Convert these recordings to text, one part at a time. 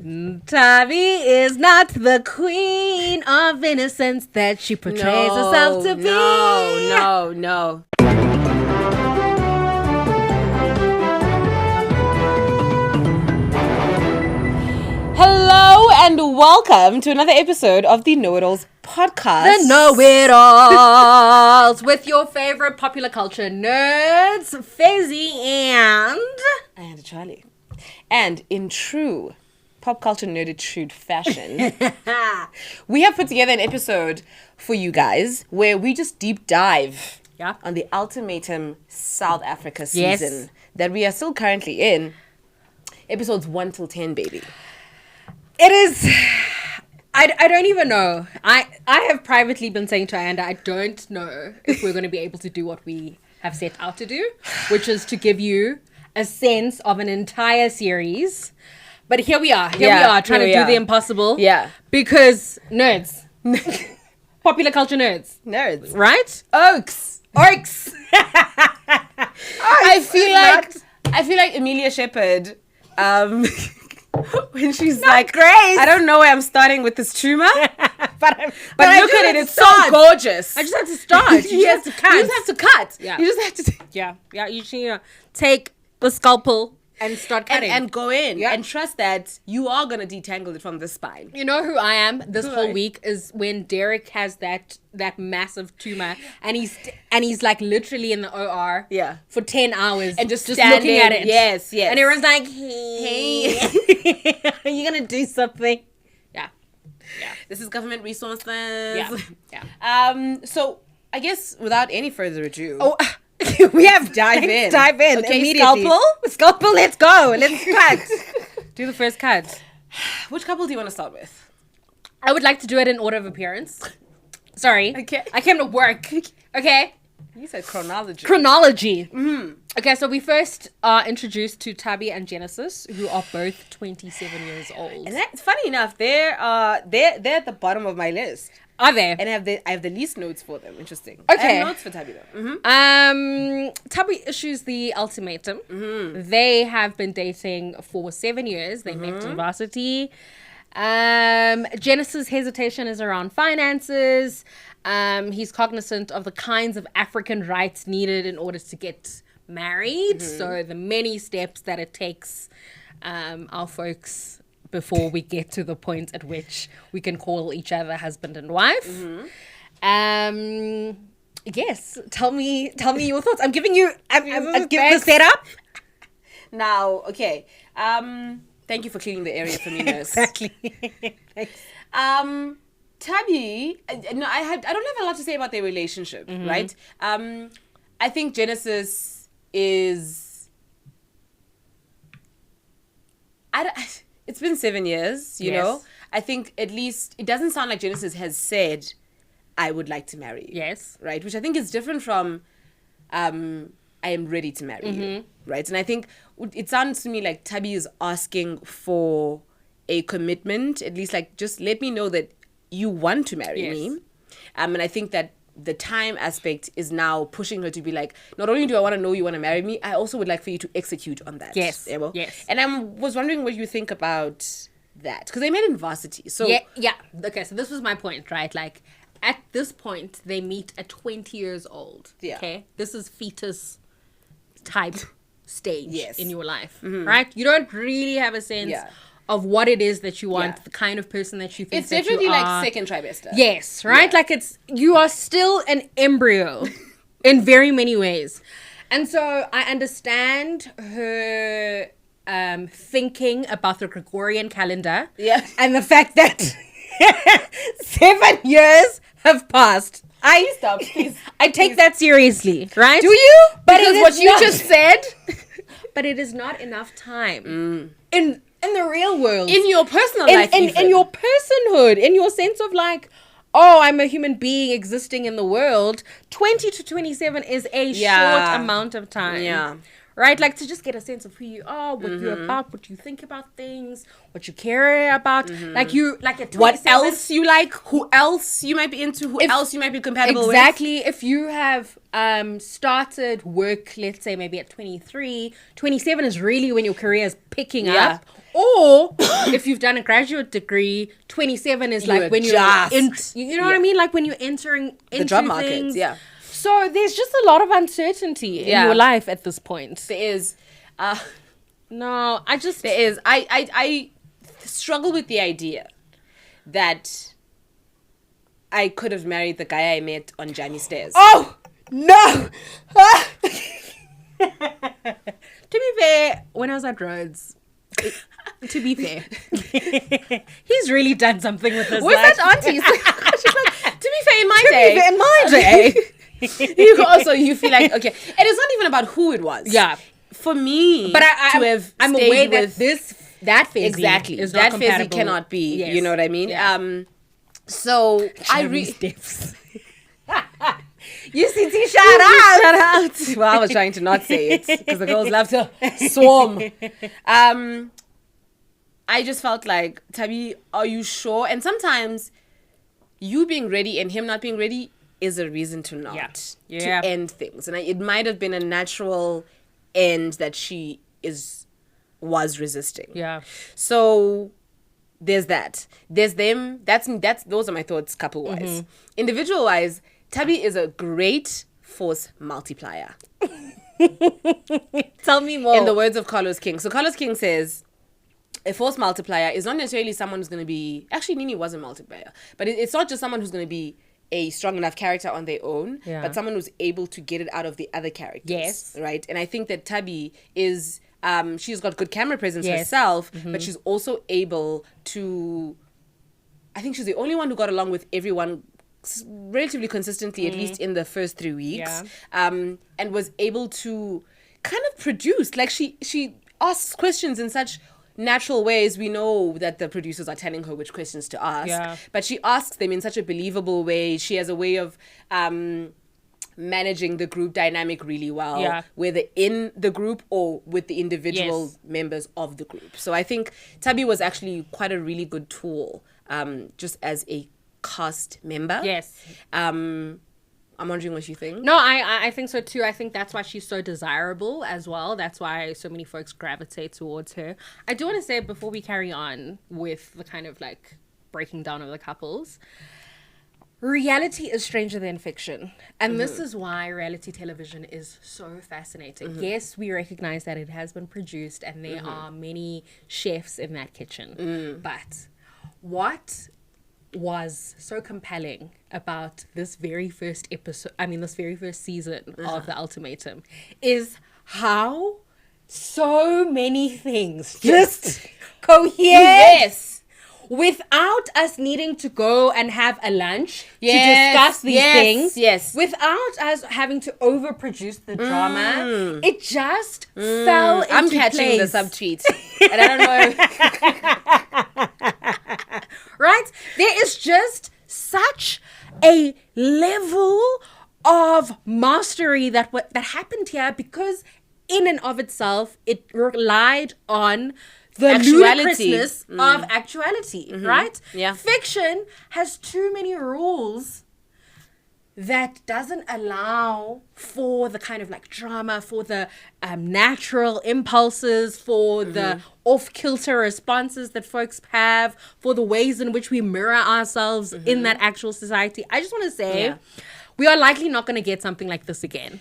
Tavi is not the queen of innocence that she portrays herself to be. No. Hello and welcome to another episode of the Know-It-Alls podcast. The Know-It-Alls with your favorite popular culture nerds, Fezzy And Charlie. And in true pop culture nerditude fashion, we have put together an episode for you guys where we just deep dive on the Ultimatum South Africa season that we are still currently in. Episodes 1 till 10, baby. It is... I don't even know. I have privately been saying to Ayanda, I don't know if we're going to be able to do what we have set out to do, which is to give you a sense of an entire series. But here we are. Here we are trying to do the impossible. Yeah. Because nerds. Popular culture nerds. Nerds. Right? Oaks. Orcs. I feel like Amelia Shepherd, when she's like, Grace. I don't know where I'm starting with this tumor, but look at it, it's so gorgeous. I just have to start. You just have to cut. You just have to cut. Yeah. You just have to. Yeah. You should, take the scalpel and start cutting. And go in. Yeah. And trust that you are going to detangle it from the spine. You know who I am this whole week is when Derek has that massive tumor and he's like literally in the OR for 10 hours and just looking at it. Yes. And everyone's like, hey. Are you going to do something? Yeah. This is government resources. Yeah. So I guess without any further ado. We have dive in. Dive in okay, immediately. Scalpel, let's go. Let's cut. Do the first cut. Which couple do you want to start with? I would like to do it in order of appearance. Sorry. Okay. I came to work. Okay. You said chronology. Chronology. Okay, so we first are introduced to Tabby and Genesis, who are both 27 years old. And that's funny enough. They're at the bottom of my list. Are they? And I have the least notes for them. Interesting. Okay. I have notes for Tabby though. Tabby issues the ultimatum. They have been dating for 7 years. They met in varsity. Genesis' hesitation is around finances. He's cognizant of the kinds of African rights needed in order to get married. So the many steps that it takes our folks before we get to the point at which we can call each other husband and wife. Yes, tell me your thoughts. I'm giving you the setup. Now, okay. Thank you for cleaning the area for me, nurse. Exactly. Thanks. Tabby, no, I don't have a lot to say about their relationship, right? I think Genesis is... it's been 7 years, you know? I think at least it doesn't sound like Genesis has said, I would like to marry you. Yes. Right? Which I think is different from, I am ready to marry you. Right? And I think it sounds to me like Tabby is asking for a commitment, at least like, just let me know that you want to marry me. And I think that the time aspect is now pushing her to be like, not only do I want to know you want to marry me, I also would like for you to execute on that. Yes. Yes. And I was wondering what you think about that. Because they met in varsity. So Yeah. Okay, so this was my point, right? Like, at this point, they meet at 20 years old. Yeah. Okay? This is fetus type stage in your life, Mm-hmm. right? You don't really have a sense of what it is that you want, the kind of person that you think it's that definitely you like are. second trimester. Yes, right? Like you are still an embryo in very many ways. And so I understand her thinking about the Gregorian calendar. Yeah. And the fact that 7 years have passed. Stop, please. I take that seriously, right? Do you? But because it what is you not. just said. But it is not enough time. In the real world. In your personal life. In your personhood. In your sense of like, oh, I'm a human being existing in the world. 20 to 27 is a short amount of time. Yeah. right? Like to just get a sense of who you are, what you're about, what you think about things, what you care about. Like at 27, what else you like, who else you might be into, who else you might be compatible with. Exactly. If you have started work, let's say maybe at 23, 27 is really when your career is picking up. Or if you've done a graduate degree, 27 is like when you're you know what I mean? Like when you're entering into the job things. market. So there's just a lot of uncertainty in your life at this point. There is. No, there is. I struggle with the idea that I could have married the guy I met on Jamie Stairs. Oh no! To be fair, when I was at Rhodes, to be fair, he's really done something with his life. Where's that auntie? She's like, to be fair, in my day. You feel like, okay, and it's not even about who it was. Yeah. For me, but I'm aware with that phase exactly is that not phase cannot be. Yes. You know what I mean? Yeah. So steps. UCT, shout out. Well, I was trying to not say it because the girls love to swarm. I just felt like, Tabi, are you sure? And sometimes you being ready and him not being ready is a reason to not to end things. And it might have been a natural end that she was resisting. Yeah. So there's that. There's them. Those are my thoughts couple wise. Individual wise, Tabi is a great force multiplier. Tell me more. In the words of Carlos King. So Carlos King says, a force multiplier is not necessarily someone who's going to be... Actually, Nini was a multiplier. But it's not just someone who's going to be a strong enough character on their own, but someone who's able to get it out of the other characters. Yes. Right? And I think that Tabi is... she's got good camera presence herself, but she's also able to... I think she's the only one who got along with everyone relatively consistently, at least in the first 3 weeks. And was able to kind of produce. Like, she asks questions in such natural ways. We know that the producers are telling her which questions to ask, but she asks them in such a believable way. She has a way of managing the group dynamic really well, whether in the group or with the individual members of the group. So I think Tabi was actually quite a really good tool, just as a cast member. I'm wondering what you think. No, I think so too. I think that's why she's so desirable as well. That's why so many folks gravitate towards her. I do want to say, before we carry on with the kind of like breaking down of the couples, reality is stranger than fiction. And this is why reality television is so fascinating. Yes, we recognize that it has been produced and there are many chefs in that kitchen. But what was so compelling about this very first season of The Ultimatum is how so many things just cohere without us needing to go and have a lunch to discuss these things, without us having to overproduce the drama. It just fell into I'm catching place. the subtweet and I don't know. Right? There is just such a level of mastery that happened here, because in and of itself, it relied on the ludicrousness of actuality, right? Yeah. Fiction has too many rules that doesn't allow for the kind of like drama, for the natural impulses, for the off-kilter responses that folks have, for the ways in which we mirror ourselves in that actual society. I just want to say, we are likely not going to get something like this again.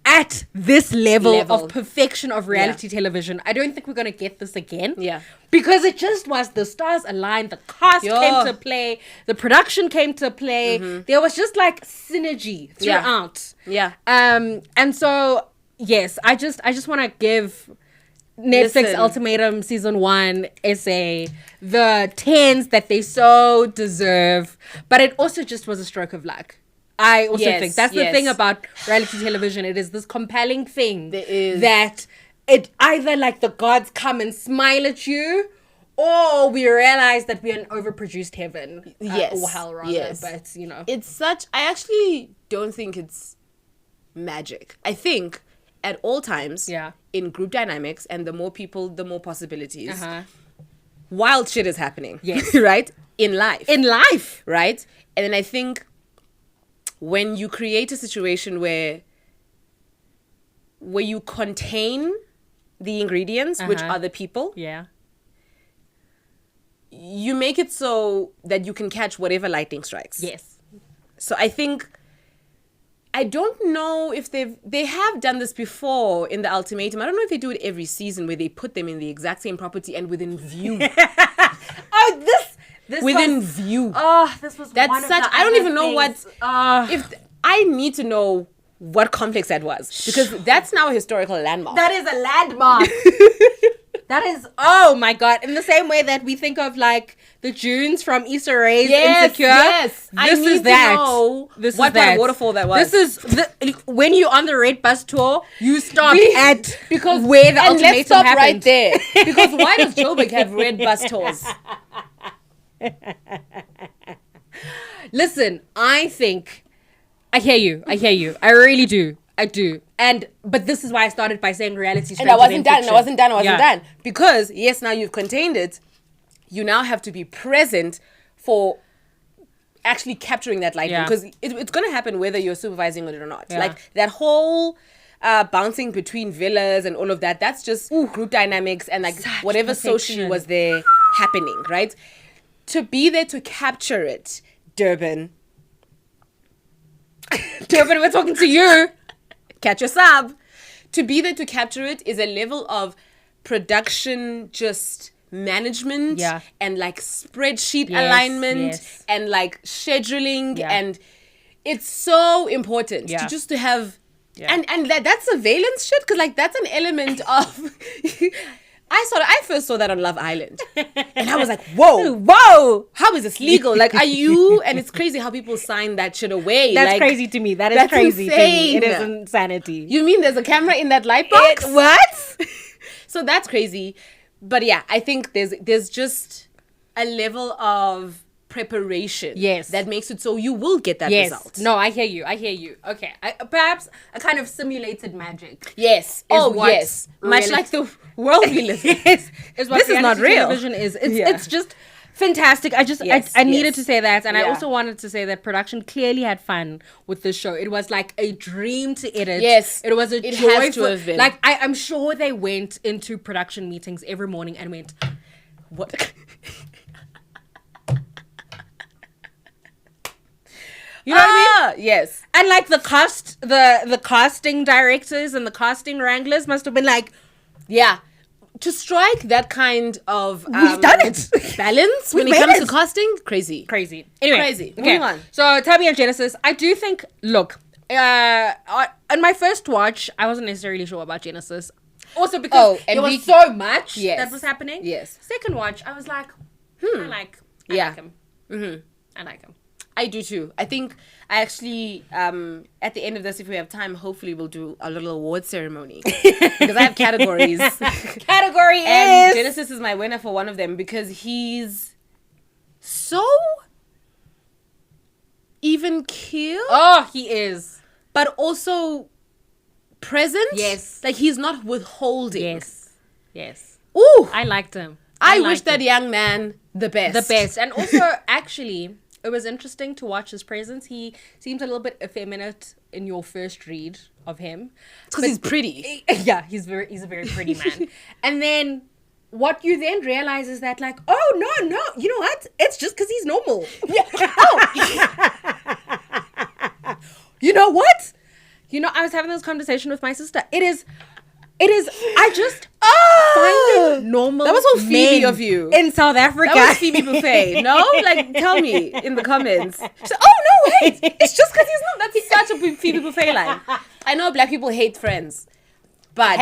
At this level of perfection of reality television. I don't think we're going to get this again. Because it just was, the stars aligned, the cast came to play, the production came to play. There was just like synergy throughout. And so, yes, I just want to give Netflix Ultimatum Season 1 SA the 10s that they so deserve. But it also just was a stroke of luck. I also think that's the thing about reality television. It is this compelling thing that it either like the gods come and smile at you, or we realize that we're in overproduced heaven. Or hell rather. But, you know. It's such... I actually don't think it's magic. I think at all times Yeah. in group dynamics, and the more people, the more possibilities. Uh-huh. Wild shit is happening. Yes. Right? In life. In life. Right? And then I think when you create a situation where you contain the ingredients, which are the people, Yeah. you make it so that you can catch whatever lightning strikes. Yes. So I think, I don't know if they have done this before in the Ultimatum. I don't know if they do it every season where they put them in the exact same property and within view. Oh, this Within was, view. Oh, this was That's one of such, the I don't other even know things. if I need to know what complex that was, because that's now a historical landmark. That is a landmark. That is, oh my God. In the same way that we think of like the dunes from Issa Rae's Insecure. Yes, This I is need that. to know This what is that. part of waterfall that was. This is when you're on the Red Bus tour, you stop at because where the and ultimatum let's stop happened. right there, because why does Joburg have red bus tours? Listen, I think I hear you. I really do. I do. But this is why I started by saying reality. And I wasn't done. Yeah. Because yes, now you've contained it. You now have to be present for actually capturing that lightning, Yeah. because it's going to happen whether you're supervising it or not. Yeah. Like that whole bouncing between villas and all of that, that's just group dynamics and like Such whatever perfection. socially was there happening, right? To be there to capture it, Durban, We're talking to you. catch a sub. To be there to capture it is a level of production, just management, Yeah. and like spreadsheet Yes, alignment, yes. and like scheduling, Yeah. and it's so important Yeah. to have. Yeah. And that surveillance shit, because like that's an element of I first saw that on Love Island, and I was like, whoa, how is this legal? Like, are you? And it's crazy how people sign that shit away. That's like, crazy to me. That is that's crazy to me. It is insane. insanity. You mean there's a camera in that light box? What? So that's crazy. But yeah, I think there's just a level of preparation, Yes. that makes it so you will get that Yes. result. No, I hear you. Okay. Perhaps a kind of simulated magic. Yes. what Yes. Much really- like the world we live in. Yes, is what This is not reality real. television is. It's Yeah. it's just fantastic. Yes, I needed yes. to say that, and I Yeah. also wanted to say that production clearly had fun with this show. It was like a dream to edit. Yes, it was a it joy has to have been. Like I'm sure they went into production meetings every morning and went, What? you know what I mean? Yes. And like the casting directors and the casting wranglers must have been like, Yeah. To strike that kind of We've done it. balance when We've it made comes it. to casting, crazy. crazy. Anyway, Crazy. Okay. Moving on. So Tabby and Genesis, I do think. Look, on my first watch, I wasn't necessarily sure about Genesis. Also because and there was we- so much Yes. that was happening. Yes. Second watch, I was like, I like him. Mm-hmm. I like him. I do too. I think I actually, at the end of this, if we have time, hopefully we'll do a little award ceremony. Because I have categories. Category And is Genesis is my winner for one of them because he's so even keel, Oh, he is. but also present. Yes. Like he's not withholding. Yes. Ooh. I liked him. I wish liked that him. young man the best. The best. And also, actually, it was interesting to watch his presence. He seems a little bit effeminate in your first read of him. Because he's pretty. Yeah, he's a very pretty man. And then what you then realize is that like, oh no, you know what? It's just because he's normal. Yeah. Oh. You know what? You know, I was having this conversation with my sister. It is I just find it normal. That was so Phoebe men of you. in South Africa. That was Phoebe Buffet. No? Like, tell me in the comments. She said, oh, no, wait. It's just because he's not. That's such a Phoebe Buffet line. I know black people hate Friends. But.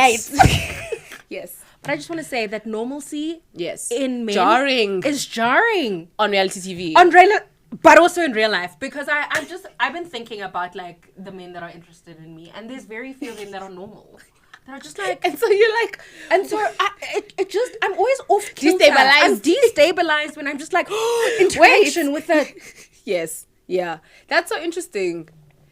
Yes. But I just want to say that normalcy Yes. in men Jarring. is jarring. On reality TV. But also in real life, because I've been thinking about like the men that are interested in me, and there's very few of them that are normal. That are just like, And so you're like. and so I'm always off kilter. Destabilized. I'm destabilized when I'm just like interaction with a. Yes. Yeah. That's so interesting.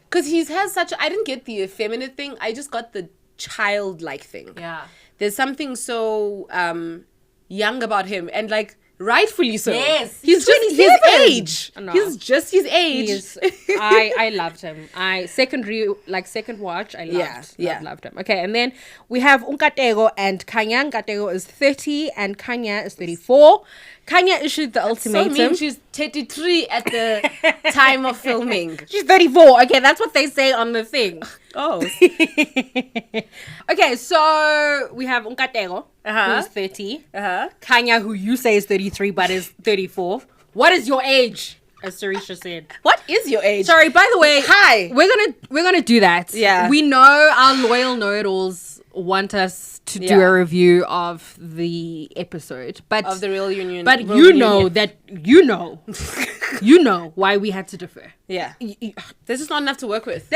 Because he has such. I didn't get the effeminate thing. I just got the childlike thing. Yeah. There's something so young about him, and like rightfully so. Yes, he's just his 27. age. No. He's just his age. I loved him. Second watch, I loved him. Okay, and then we have Unkatego and Kanya. Unkatego is 30 and Kanya is 34. Kanya issued the ultimatum. So mean she's 33 at the time of filming. She's 34. Okay, that's what they say on the thing. Oh. Okay, so we have Unkatego, who's 30. Kanya, who you say is 33 but is 34. What is your age? As Sarisha said. What is your age? Sorry, by the way, hi. We're gonna do that. Yeah. We know our loyal know-it-alls want us to do a review of the episode, but of the real union. But real you know reunion. that you know why we had to defer. Yeah. There's just not enough to work with.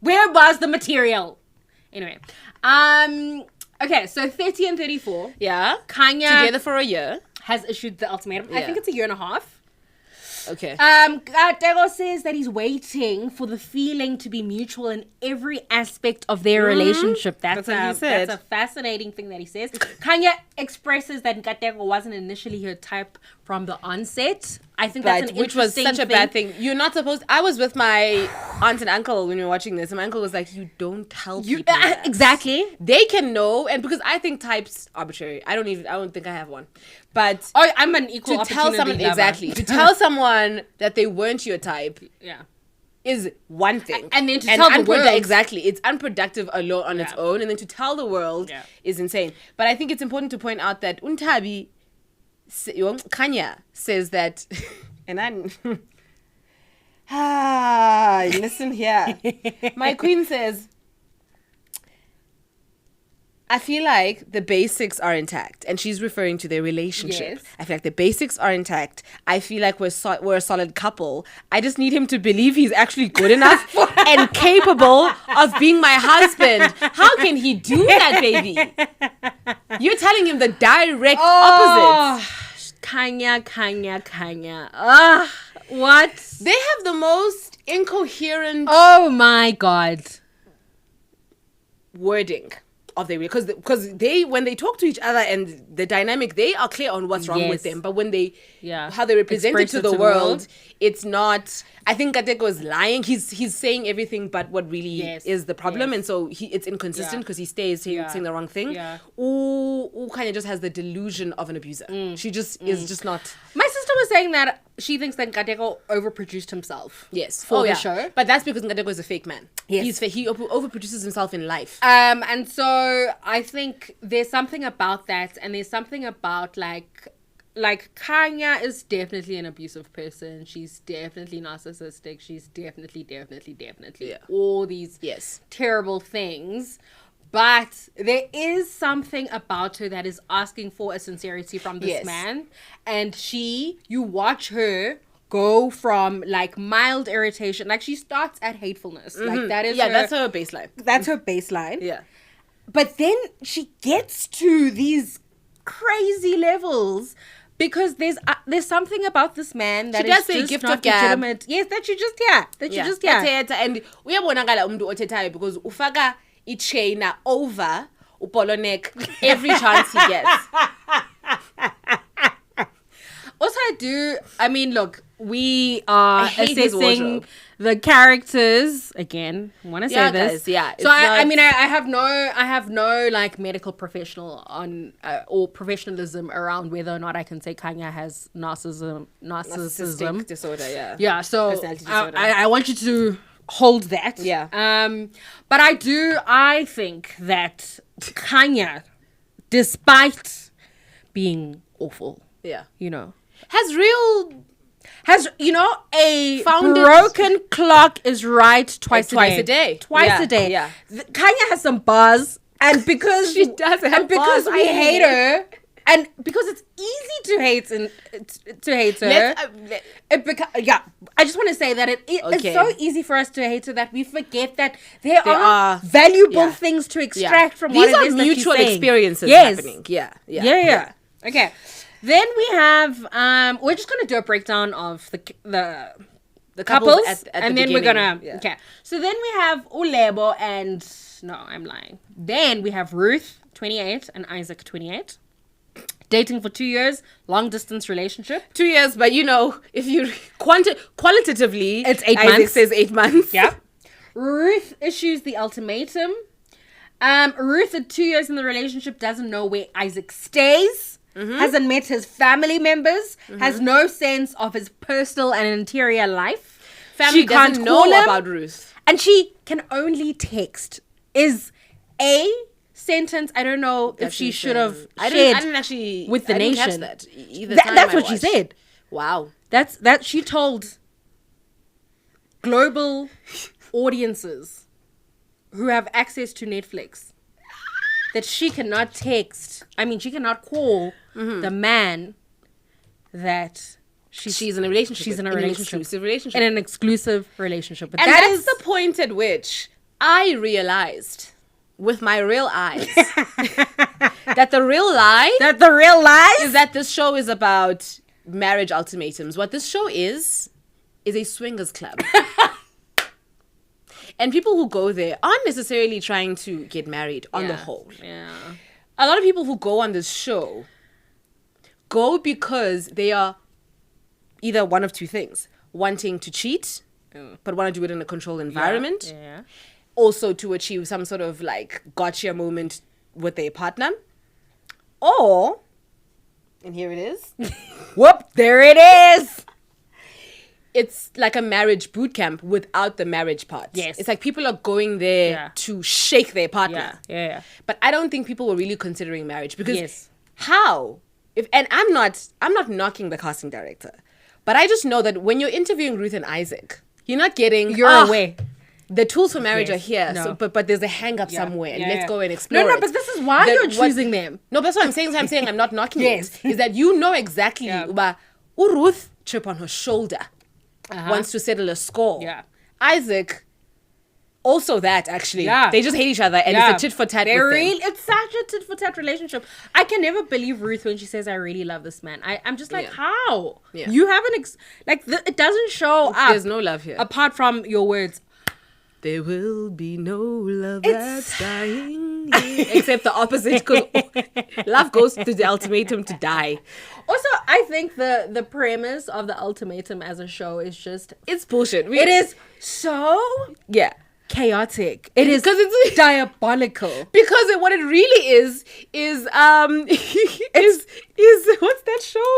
Where was the material? Anyway, okay, so 30 and 34. Yeah. Kanya Together for a year. has issued the ultimatum. I Yeah. think it's a year and a half. Okay. Tego says that he's waiting for the feeling to be mutual in every aspect of their relationship. That's what he said. That's a fascinating thing that he says. Kanya expresses that Nkateko wasn't initially her type from the onset. I think that's an which was such a bad thing. You're not supposed. I was with my aunt and uncle when we were watching this, and my uncle was like, "You don't tell people that." Exactly. They can know, and because I think types arbitrary. I don't think I have one, but I'm an equal to tell someone opportunity lover. to tell someone that they weren't your type, is one thing, and then to tell the world, it's unproductive alone on its own, and then to tell the world is insane. But I think it's important to point out that Untabi, Kanya says that, and listen here, my queen says, I feel like the basics are intact, and she's referring to their relationship. Yes. I feel like the basics are intact. I feel like we're a solid couple. I just need him to believe he's actually good enough and capable of being my husband. How can he do that, baby? You're telling him the direct opposite. Kanya. What? They have the most incoherent Oh my God. wording of their, because they, when they talk to each other and the dynamic, they are clear on what's wrong with them, but when they how they represent it to the world, it's not. I think Kateko is lying. He's saying everything but what really is the problem, and so it's inconsistent because he stays saying the wrong thing. Ooh, kind of just has the delusion of an abuser. She just is just not. My sister was saying that she thinks that Nkateko overproduced himself. Yes, for the show, but that's because Nkateko is a fake man. Yes, he's fake. He overproduces himself in life. And so I think there's something about that, and there's something about like Kanya is definitely an abusive person. She's definitely narcissistic. She's definitely all these terrible things. But there is something about her that is asking for a sincerity from this man. And you watch her go from like mild irritation. Like she starts at hatefulness. Like that is that's her baseline. That's her baseline. Yeah. But then she gets to these crazy levels because there's something about this man that is just gift not of gab. legitimate. Yes, that you just And uyabonakala umuntu othethayo because ufaka ichaina over upolonek every chance he gets. Also, I mean, look, we are assessing the characters again. I want to say this. Guys, so I mean, I have no like medical professional on or professionalism around whether or not I can say Kanya has narcissism disorder. Yeah. So personality disorder. I want you to hold that. Yeah. But I think that Kanya, despite being awful, has a broken clock is right twice a day. Twice a day. Yeah. Kanya has some buzz, and because she does have and because buzz, we hate her, and because it's easy to hate her. I just want to say that it's so easy for us to hate her that we forget that there are valuable things to extract from what it is that she's saying. These are mutual experiences happening. Yeah. Okay. Then we have we're just going to do a breakdown of the couples, at and the then we're beginning. gonna okay. So then we have Ulebo and no, I'm lying. Then we have Ruth, 28, and Isaac, 28. Dating for 2 years, long distance relationship. 2 years, but if you qualitatively, It's 8 Isaac months. says 8 months. Yeah. Ruth issues the ultimatum. Ruth at 2 years in the relationship doesn't know where Isaac stays, hasn't met his family members, has no sense of his personal and interior life. Family She can't doesn't call know him, about Ruth. and she can only text. Is a sentence I don't know if she should have I shared didn't actually with the I didn't catch nation. that either time That's I what she watched. said. Wow. That she told global audiences who have access to Netflix that she cannot text. I mean, she cannot call the man that She's in a relationship. she's in a an relationship. exclusive relationship. In an exclusive relationship. But And that that's is the point at which I realized with my real eyes that the real lie that the real lies. is that this show is about marriage ultimatums. What this show is a swingers club. And people who go there aren't necessarily trying to get married on the whole. Yeah. A lot of people who go on this show go because they are either one of two things: wanting to cheat, but want to do it in a controlled environment. Yeah. Also to achieve some sort of like gotcha moment with their partner. Or, and here it is, Whoop, there it is. it's like a marriage boot camp without the marriage part. Yes. It's like people are going there Yeah. to shake their partner. Yeah. But I don't think people were really considering marriage because Yes. how? And I'm not knocking the casting director, but I just know that when you're interviewing Ruth and Isaac, you're not getting You're away. The tools for marriage Yes. are here, No. so, but there's a hang up somewhere, and let's go and explore No, it. but this is why That you're what- choosing them. No, that's what I'm saying. I'm not knocking Yes. it. Is that you know exactly Yeah. uba, Ruth chip on her shoulder wants to settle a score. Yeah. Isaac also that actually. Yeah. They just hate each other, and it's a tit for tat. It's such a tit for tat relationship. I can never believe Ruth when she says, "I really love this man." I'm just like, Yeah. how? Yeah. You haven't it doesn't show up. There's no love here. apart from your words. There will be no love It's- that's dying here. Except the opposite, because love goes to the ultimatum to die. Also, I think the premise of the ultimatum as a show is just It's bullshit. it is so Yeah. chaotic. It is 'Cause it's- diabolical. Because what it really is is what's that show?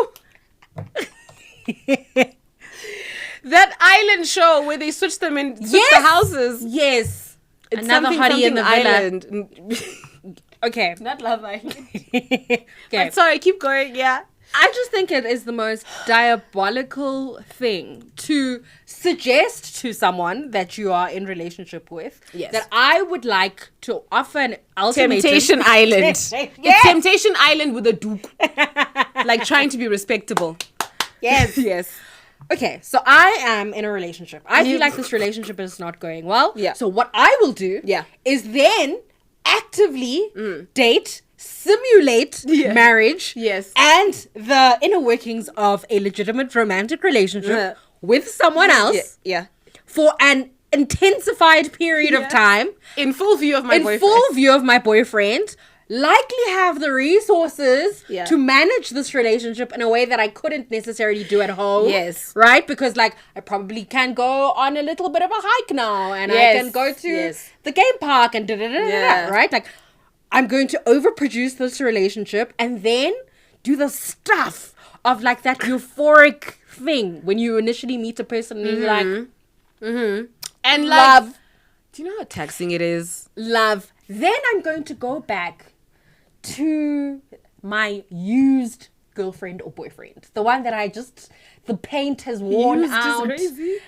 That island show where they switch them and switch the houses. Yes. It's Another something, hottie in the something villa. island. Okay. Not Love Island. Okay. I'm sorry, keep going. Yeah. I just think it is the most diabolical thing to suggest to someone that you are in relationship with Yes. that I would like to offer an ultimatum. Temptation Island. Yes. It's Temptation Island with a duke. Like trying to be respectable. Yes. Yes. Okay, so I am in a relationship. I feel like this relationship is not going well. Yeah. So what I will do Yeah. is then actively date, simulate marriage, Yes. and the inner workings of a legitimate romantic relationship Yeah. with someone else Yeah. for an intensified period of time In full view of my in boyfriend. full view of my boyfriend, likely have the resources Yeah. to manage this relationship in a way that I couldn't necessarily do at home. Yes. Right? Because like I probably can go on a little bit of a hike now and I Yes. can go to Yes. the game park and Yeah. right? Like I'm going to overproduce this relationship and then do the stuff of like that euphoric thing when you initially meet a person and you're like, And like, love. do you know how taxing it is? Love. Then I'm going to go back to my used girlfriend or boyfriend. The one that the paint has worn Used is out. crazy.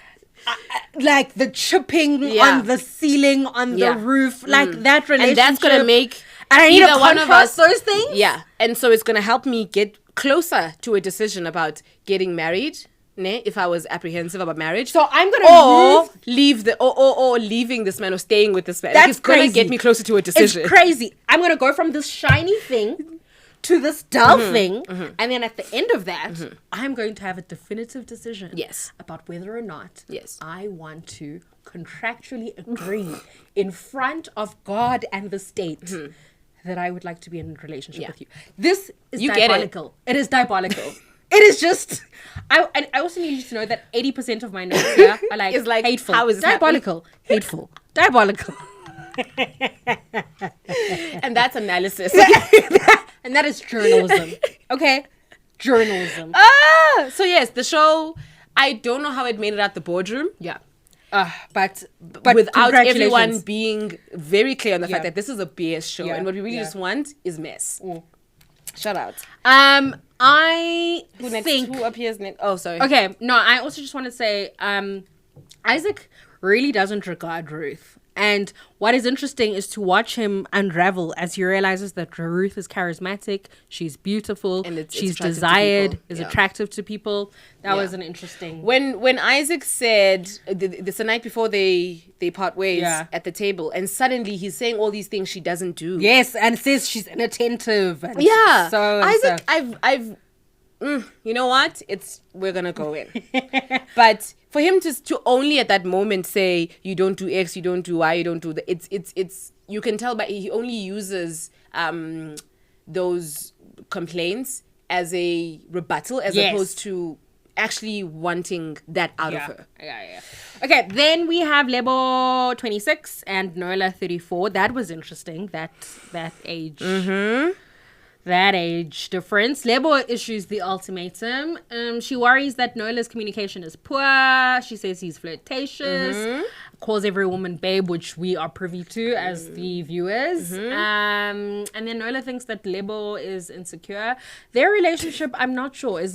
Like the chipping Yeah. on the ceiling, on Yeah. the roof. Like that relationship. And that's gonna make And I need to either one of contrast us- those things. Yeah. And so it's gonna help me get closer to a decision about getting married. If I was apprehensive about marriage. So I'm going or to move. leave or leaving this man or staying with this man. That's Like, it's gonna crazy. get me closer to a decision. It's crazy. I'm going to go from this shiny thing to this dull thing. And then at the end of that, I'm going to have a definitive decision Yes. about whether or not Yes. I want to contractually agree in front of God and the state that I would like to be in a relationship with you. This is You get it. diabolical. It is diabolical. It is just. I also need you to know that 80% of my notes here are like, It's like, hateful, how is this diabolical, hateful, diabolical. And that's analysis. And that is journalism. Okay? Journalism. So yes, the show, I don't know how it made it out the boardroom. Yeah. But Without congratulations. everyone being very clear on the fact Yeah. that this is a BS show, Yeah. and what we really Yeah. just want is mess. Shout out. I Who next? think. Who appears next? Oh, sorry. Okay, no, I also just want to say, Isaac really doesn't regard Ruth. And what is interesting is to watch him unravel as he realizes that Ruth is charismatic, she's beautiful, And it's she's attractive to desired, people. is Yeah. attractive to people. That Yeah. was an interesting. When Isaac said this the night before they part ways Yeah. at the table, and suddenly he's saying all these things she doesn't do. Yes, and says she's inattentive. And Yeah. so Isaac, I've you know what? We're gonna go in. But for him to only at that moment say you don't do X, you don't do Y, you don't do the it's you can tell, but he only uses those complaints as a rebuttal as Yes. opposed to actually wanting that out of her. Yeah. Okay, then we have Lebo 26 and Nola 34. That was interesting. That age. That age difference. Lebo issues the ultimatum. She worries that Nola's communication is poor. She says he's flirtatious. Calls every woman babe, which we are privy to as the viewers. And then Nola thinks that Lebo is insecure. Their relationship, I'm not sure. It's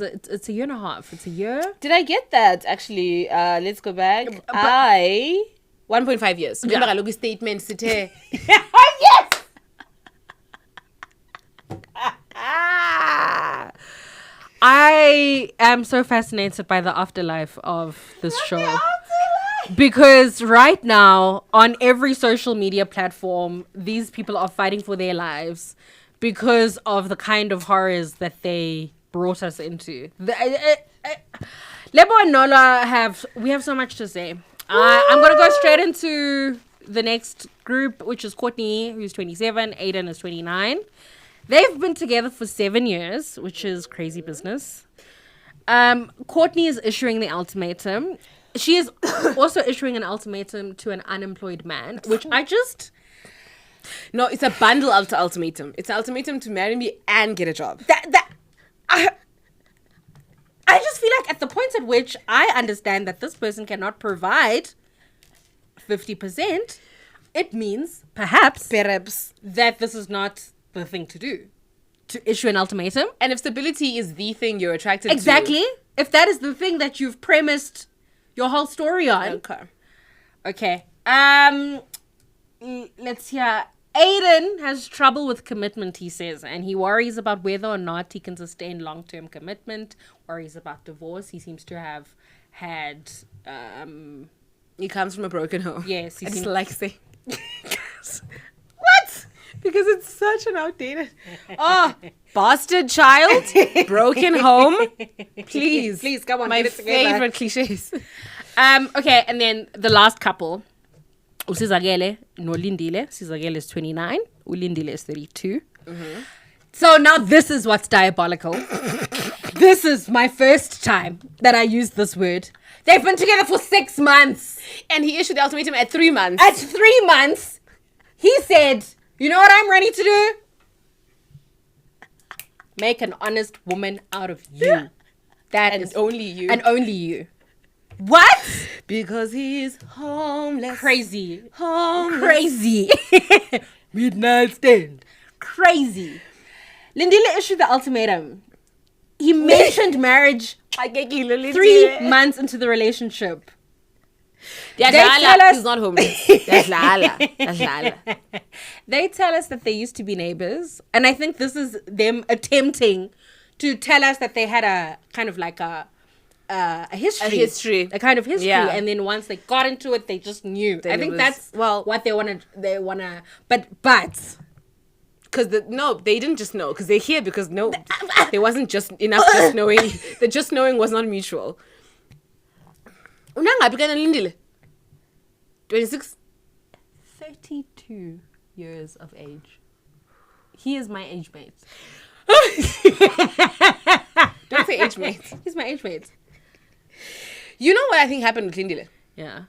a year and a half. It's a year. Did I get that actually? Let's go back. 1.5 years. Remember, I look at statement. Sithe. Yes! I am so fascinated by the afterlife of this show. Because right now, on every social media platform, these people are fighting for their lives because of the kind of horrors that they brought us into. Lebo and Nola we have so much to say. I'm going to go straight into the next group, which is Courtney, who's 27, Aiden is 29. They've been together for 7 years, which is crazy business. Courtney is issuing the ultimatum. She is also issuing an ultimatum to an unemployed man, which I just... No, it's a bundle ultimatum. It's an ultimatum to marry me and get a job. I just feel like at the point at which I understand that this person cannot provide 50%, it means perhaps that this is not the thing to do. To issue an ultimatum. And if stability is the thing you're attracted to. Exactly. If that is the thing that you've premised your whole story on. Okay. Let's hear. Aiden has trouble with commitment, he says, and he worries about whether or not he can sustain long-term commitment, worries about divorce. He seems to have had... he comes from a broken home. Yes. I just like saying... What? Because it's such an outdated... Oh, bastard child, broken home. Please, come on, my get it together. favorite cliches. Okay, and then the last couple... Usizakele no Lindile. Usizakele is 29. Ulindile is 32. So now this is what's diabolical. This is my first time that I used this word. They've been together for 6 months. And he issued the ultimatum at 3 months. At 3 months, he said, you know what I'm ready to do? Make an honest woman out of you. That And is only you. And only you. What? Because he is homeless. Crazy. Homeless. Crazy. Midnight stand. Crazy. Lindile issued the ultimatum. He mentioned marriage 3 months into the relationship. They tell us- he's not homeless. That's Lala. That's Lala. They tell us that they used to be neighbors. And I think this is them attempting to tell us that they had a kind of like a history. A kind of history. Yeah. And then once they got into it, they just knew. Then I think it was- that's well- what they wanna but because they didn't just know, because they're here because there wasn't just enough just knowing. The just knowing was not mutual. Unangaphi kana Lindile? 26? 32 years of age. He is my age mate. Don't say age mate. He's my age mate. You know what I think happened with Lindile? Yeah.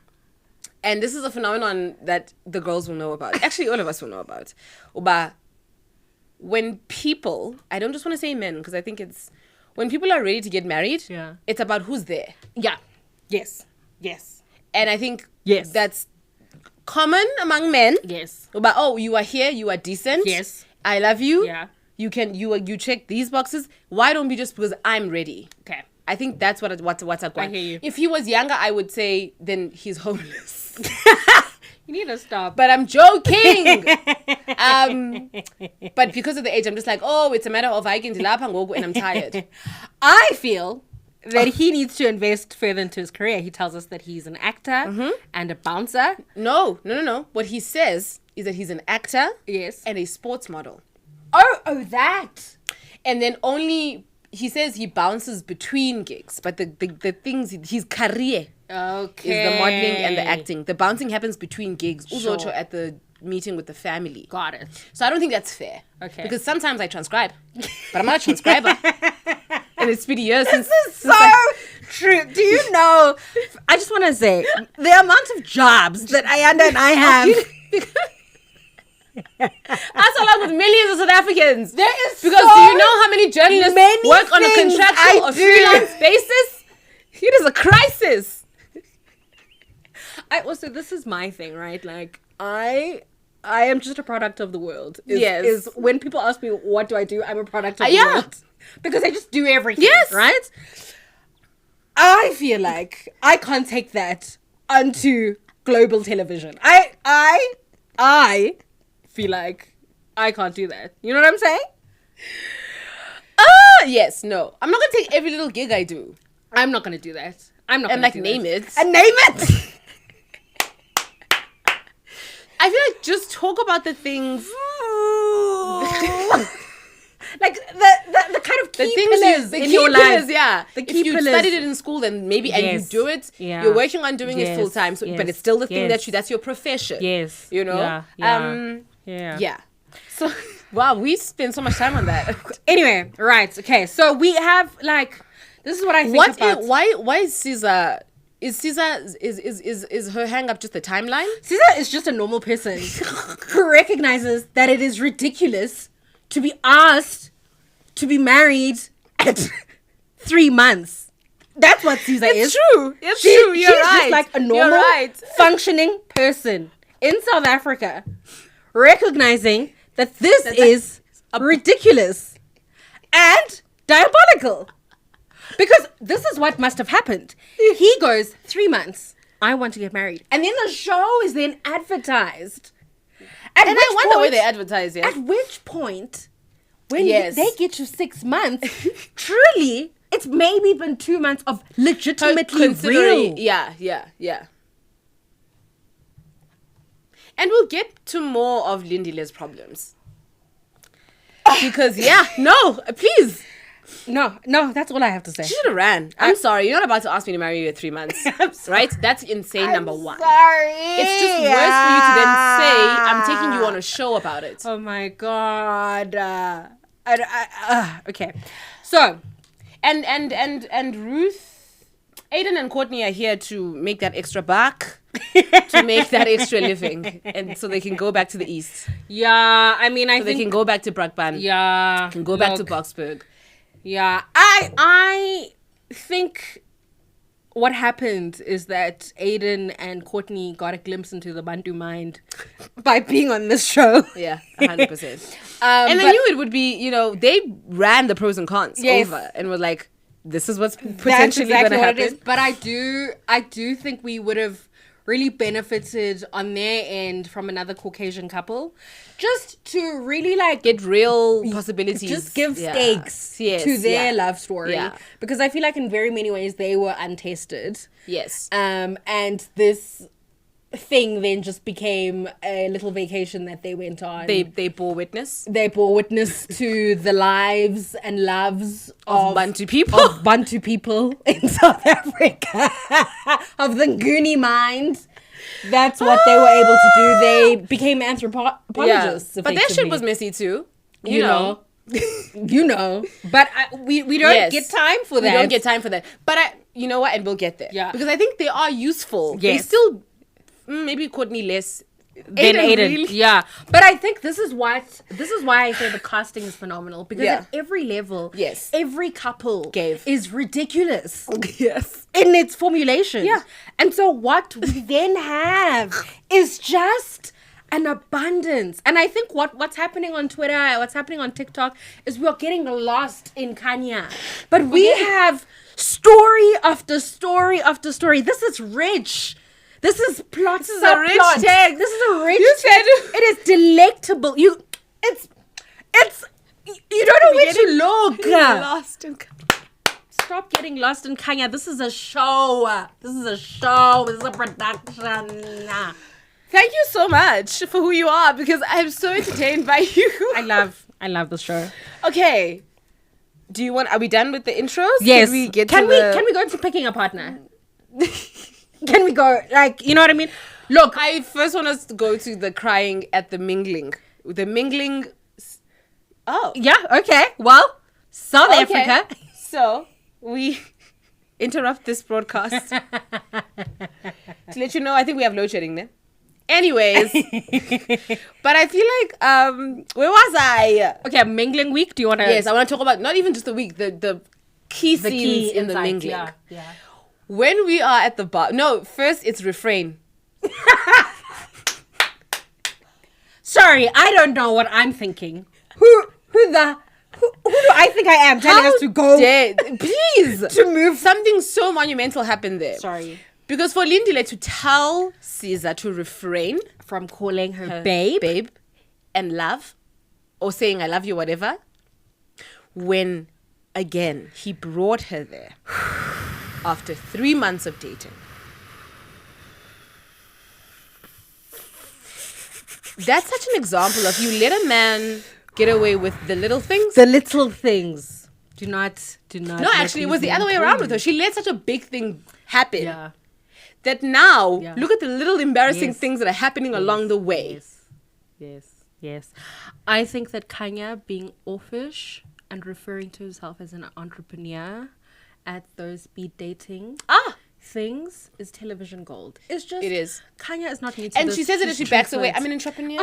And this is a phenomenon that the girls will know about. Actually, all of us will know about. Uba, when people, I don't just want to say men, because I think it's, when people are ready to get married, it's about who's there. Yeah. Yes. And I think yes, that's common among men. Yes. Uba, oh, you are here, you are decent. Yes. I love you. Yeah. You check these boxes. Why don't we just, because I'm ready. Okay. I think that's what's I hear you. If he was younger, I would say then he's homeless. You need to stop. But I'm joking. But because of the age, I'm just like, oh, it's a matter of I can and I'm tired. I feel that he needs to invest further into his career. He tells us that he's an actor and a bouncer. No. What he says is that he's an actor, yes, and a sports model. Oh, that. And then he says he bounces between gigs, but the things, his career is the modeling and the acting. The bouncing happens between gigs. Sure. Uzocho at the meeting with the family. Got it. So I don't think that's fair. Okay. Because sometimes I transcribe, but I'm not a transcriber. And it's been years since. This is so true. Do you know? I just want to say the amount of jobs that Ayanda and I have. That's along with millions of South Africans. There is because do you know how many journalists work on a contractual or freelance basis? It is a crisis. This is my thing, right? Like I am just a product of the world. Is when people ask me what do I do, I'm a product of the world. Because I just do everything. Yes. Right? I feel like I can't take that onto global television. I feel like I can't do that. You know what I'm saying? Yes, no. I'm not gonna take every little gig I do. I'm not gonna do that. I'm not and gonna like name it. And name it. I feel like just talk about the things. Like the kind of key pillars in your life. Yeah. The key if you pillars. studied it in school, then maybe and you do it. Yeah. You're working on doing it full time. So, but it's still the thing that's your profession. Yes. You know. Yeah. So wow, we spend so much time on that. Anyway, right? Okay, so we have like this is what I think about. Why is Caesar? Is her hang up just the timeline? Caesar is just a normal person who recognizes that it is ridiculous to be asked to be married at 3 months. That's what Caesar is. True. It's true. You're she's right. Just like a normal, functioning person in South Africa, recognizing that this is ridiculous and diabolical. Because this is what must have happened. He goes, 3 months, I want to get married. And then the show is then advertised. And I wonder where they advertise, yeah. At which point, when they get to 6 months, truly, it's maybe been 2 months of legitimately real. Yeah. And we'll get to more of Lindile's problems. Because, please. No, that's all I have to say. She should have ran. I'm sorry. You're not about to ask me to marry you at 3 months. Right? That's insane, number one. Sorry. It's just worse for you to then say, I'm taking you on a show about it. Oh my God. Okay. So, and Ruth, Aiden and Courtney are here to make that extra buck. To make that extra living, and so they can go back to the east. Yeah, I mean, I think they can go back to Brakpan. Yeah, can go back to Boksburg. Yeah, I think what happened is that Aiden and Courtney got a glimpse into the Bantu mind by being on this show. Yeah, 100%. And I knew it would be, they ran the pros and cons over and were like, this is what's potentially going to happen. But I do think we would have really benefited on their end from another Caucasian couple, just to really get real possibilities, just give stakes to their love story, because I feel like in very many ways they were untested. Yes. And this thing then just became a little vacation that they went on. They bore witness They bore witness to the lives and loves of Bantu people. Of Bantu people in South Africa. Of the Nguni mind. That's what they were able to do. They became anthropologists. But their shit was messy too. You know. You know. But we don't get time for that. We don't get time for that. But you know what? And we'll get there. Yeah. Because I think they are useful. Yes. They still, maybe Courtney less than Aiden. Really. Yeah. But I think this is why I say the casting is phenomenal. Because Yeah. at every level, Yes. every couple Gave. is ridiculous. Yes. In its formulation. Yeah. And so what we then have is just an abundance. And I think what's happening on Twitter, what's happening on TikTok is we're getting lost in Kanya. But we have story after story after story. This is rich. This is plot. This is a rich text. This is a rich You said text. It is delectable. You don't know where to look. Lost in Stop getting lost in Kenya. This is a show. This is a production. Thank you so much for who you are, because I'm so entertained by you. I love the show. Okay. Are we done with the intros? Yes. Can we go to picking a partner? Can we go, you know what I mean? Look, I first want us to go to the crying at the mingling. The mingling. Oh. yeah, okay. Well, South Africa. So, we interrupt this broadcast to let you know, I think we have load shedding there. Anyways. But I feel like, where was I? Okay, mingling week. Do you want to? Yes, I want to talk about not even just the week, the key scenes in the mingling. Yeah. When we are at the bar. No, first it's refrain. Sorry, I don't know what I'm thinking. Who do I think I am telling us to go? Please. To move. Something so monumental happened there. Sorry. Because for Lindile to tell Caesar to refrain From calling her babe, and love, or saying I love you, whatever, when again he brought her there after 3 months of dating. That's such an example of you let a man get away with the little things. The little things. Do not. No, actually, it was the other way around with her. She let such a big thing happen. Yeah. That now, look at the little embarrassing Yes. things that are happening along the way. Yes. I think that Kanya being offish and referring to herself as an entrepreneur at those speed dating things is television gold. It's just It is. Kanya is not new to And this. she says it as she She's backs away. truthful. I'm an entrepreneur.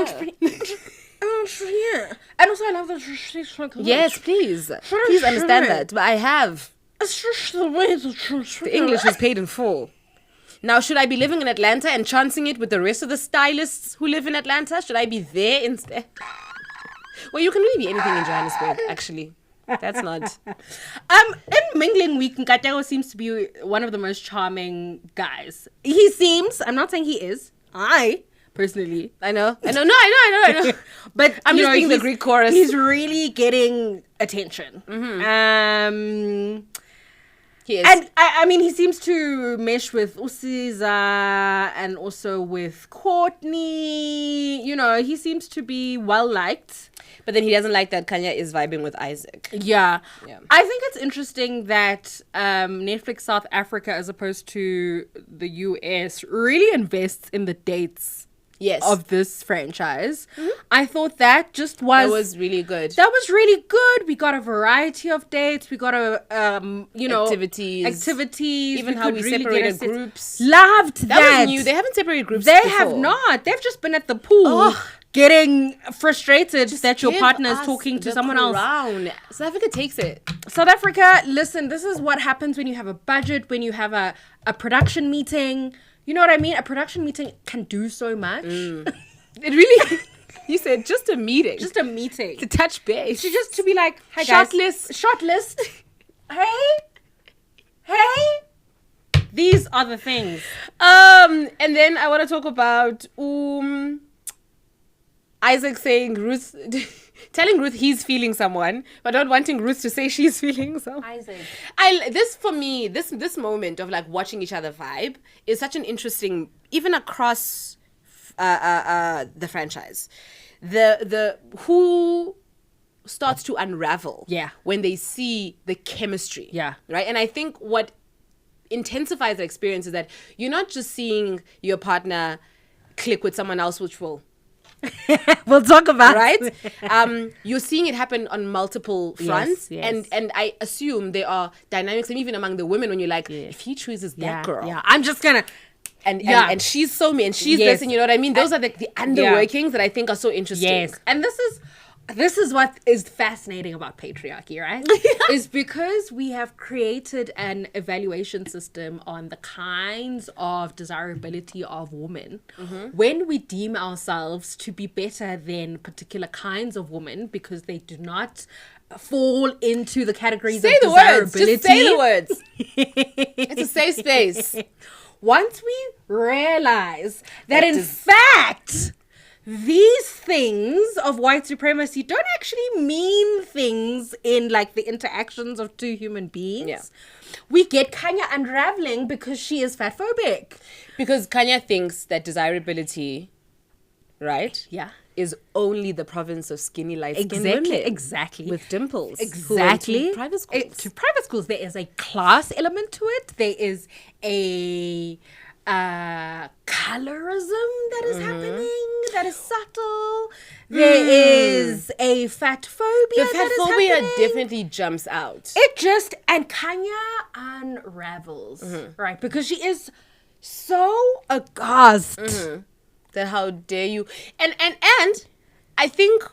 Entrepreneur. And also I love that she's like, Yes, please. Please understand that. But I have. It's just the way The English is paid in full. Now, should I be living in Atlanta and chancing it with the rest of the stylists who live in Atlanta? Should I be there instead? Well, you can really be anything in Johannesburg, actually. That's not. In mingling week, Nkateko seems to be one of the most charming guys. He seems. I'm not saying he is. I personally. I know. No. But I'm you just know, being the he's- Greek chorus. He's really getting attention. He is. And I mean, he seems to mesh with Usiza and also with Courtney. You know, he seems to be well liked. But then he doesn't like that Kanya is vibing with Isaac. Yeah. Yeah. I think it's interesting that Netflix South Africa, as opposed to the US, really invests in the dates Yes. of this franchise. I thought that just was... That was really good. That was really good. We got a variety of dates. We got a, Activities. We Even how could we really get separated a sense- groups. Loved that. That was new. They haven't separated groups They before. have not. They've just been at the pool getting frustrated that your Give partner is us talking to the someone else. crown. South Africa takes it. South Africa, listen, this is what happens when you have a budget, when you have a production meeting. You know what I mean? A production meeting can do so much. It really... You said just a meeting. Just a meeting. to touch base. To be like, hi Shot guys. list. Shot list. Hey. These are the things. And then I want to talk about Isaac saying Ruth telling Ruth he's feeling someone, but not wanting Ruth to say she's feeling someone. Isaac. This for me, this moment of like watching each other vibe is such an interesting, even across the franchise. The who starts to unravel when they see the chemistry. Yeah. Right? And I think what intensifies the experience is that you're not just seeing your partner click with someone else, which will we'll talk about right. You're seeing it happen on multiple fronts, yes. and I assume there are dynamics, and even among the women, when you're like, if he chooses that girl, I'm just gonna. And she's so me, and she's this, and you know what I mean. Those are the underworkings that I think are so interesting. Yes, and this is what is fascinating about patriarchy, right? Is because we have created an evaluation system on the kinds of desirability of women. When we deem ourselves to be better than particular kinds of women because they do not fall into the categories of desirability. Just say the words. It's a safe space. Once we realize that in fact these things of white supremacy don't actually mean things in like the interactions of two human beings, we get Kanya unraveling because she is fatphobic. Because Kanya thinks that desirability, right? Yeah. Is only the province of skinny, light-skinned women. Exactly. With dimples. Exactly. To private schools. To private schools. There is a class element to it. There is a colorism that is happening, that is subtle. There is a fat phobia. The fat phobia definitely jumps out. It just, and Kanya unravels, right? Because she is so aghast. That how dare you. And I think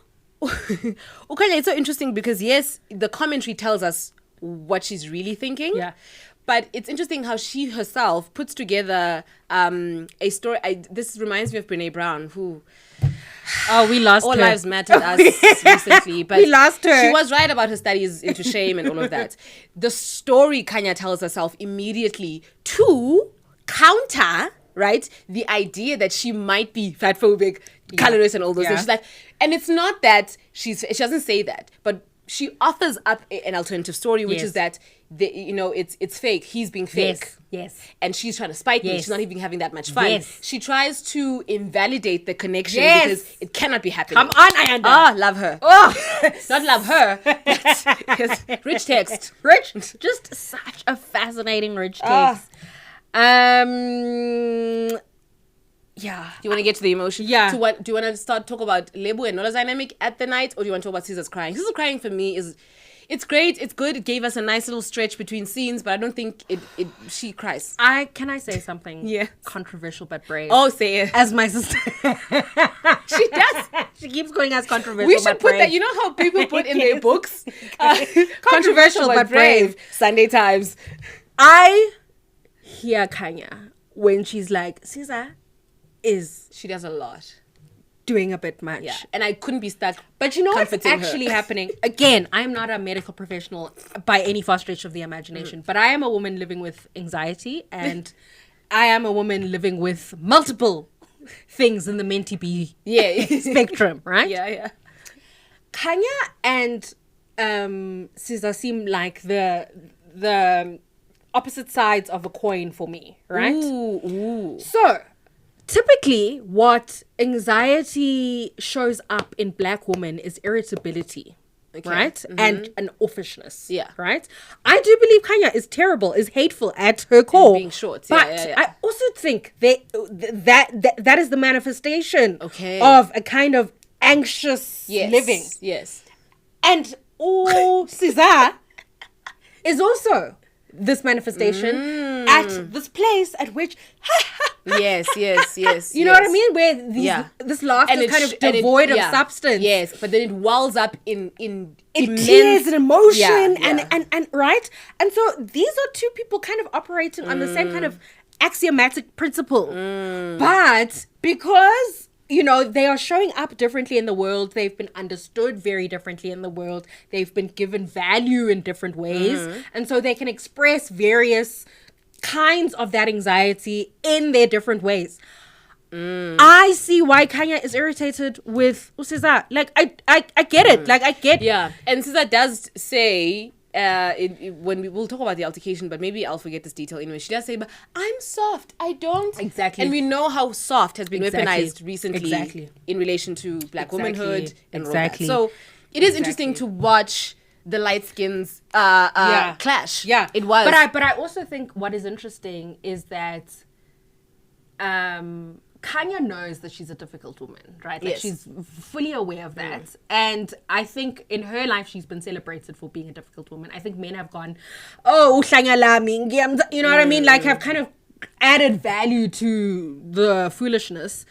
Ukanya, it's so interesting because yes, the commentary tells us what she's really thinking. Yeah. But it's interesting how she herself puts together a story. This reminds me of Brene Brown, who... we lost her. All lives mattered us recently. But we lost her. She was right about her studies into shame and all of that. The story Kanya tells herself immediately to counter, right, the idea that she might be fatphobic, colorist and all those things. She's like, and it's not that she doesn't say that, but she offers up an alternative story, which is that it's fake. He's being fake. Yes. And she's trying to spite me. She's not even having that much fun. Yes. She tries to invalidate the connection because it cannot be happening. Come on, Ayanda. Oh, love her. Oh, not love her. Yes. Rich text. Rich. Just such a fascinating rich text. Yeah. Do you want to get to the emotion? Yeah. Do you want to start talk about Lebu and Nola's dynamic at the night, or do you want to talk about Caesar's crying? Caesar's crying for me it's great, it's good, it gave us a nice little stretch between scenes, but I don't think she cries. Can I say something? Yes. Controversial but brave. Oh, say it. As my sister. She does. She keeps going as controversial. We should but put brave. that. You know how people put in their books, controversial but brave. Sunday Times. I hear Kanya when she's like, Caesar she does a lot. Doing a bit much. Yeah. And I couldn't be stuck. But you know what's comforting actually her. happening? Again, I'm not a medical professional by any far stretch of the imagination, but I am a woman living with anxiety, and I am a woman living with multiple things in the Menti B spectrum, right? Yeah. Kanya and Caesar seem like the opposite sides of a coin for me, right? Ooh. So, typically, what anxiety shows up in Black women is irritability, right? Mm-hmm. And an offishness, right? I do believe Kanya is terrible, is hateful at her core. And being short, but I also think that is the manifestation of a kind of anxious living. Yes. And Caesar is also this manifestation at this place at which yes you know what I mean, where this laughter is kind of devoid of substance, but then it wells up in tears and emotion and right. And so these are two people kind of operating on the same kind of axiomatic principle, but because they are showing up differently in the world. They've been understood very differently in the world. They've been given value in different ways. And so they can express various kinds of that anxiety in their different ways. I see why Kanya is irritated with Usiza. Like, I get it. Like, I get. Yeah. And Caesar does say, when we will talk about the altercation, but maybe I'll forget this detail anyway. She does say, but I'm soft. I don't. Exactly. And we know how soft has been Exactly. weaponized recently Exactly. in relation to black womanhood and all Exactly. that. So it is interesting to watch the light skins clash. Yeah. It was. But I also think what is interesting is that Kanya knows that she's a difficult woman, right? Like, Yes. she's fully aware of that. And I think in her life, she's been celebrated for being a difficult woman. I think men have gone, oh, you know what I mean? Like, have kind of added value to the foolishness.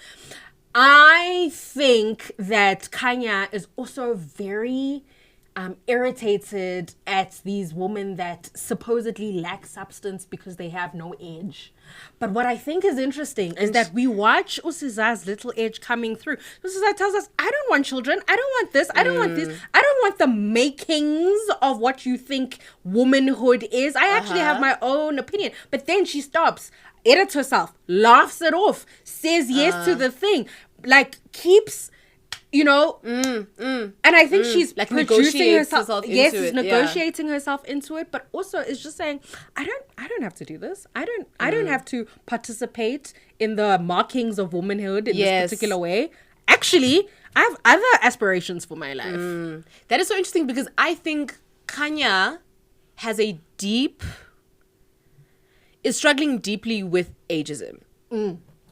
I think that Kanya is also very irritated at these women that supposedly lack substance because they have no edge. But what I think is interesting is that we watch Usiza's little edge coming through. Usiza tells us, I don't want children. I don't want this. I don't want this. I don't want the makings of what you think womanhood is. I actually have my own opinion. But then she stops, edits herself, laughs it off, says yes to the thing, like keeps... You know, and I think she's like producing herself. Yes, into it. negotiating herself into it, but also is just saying, I don't have to do this. I don't have to participate in the markings of womanhood in this particular way. Actually, I have other aspirations for my life. That is so interesting because I think Kanya is struggling deeply with ageism.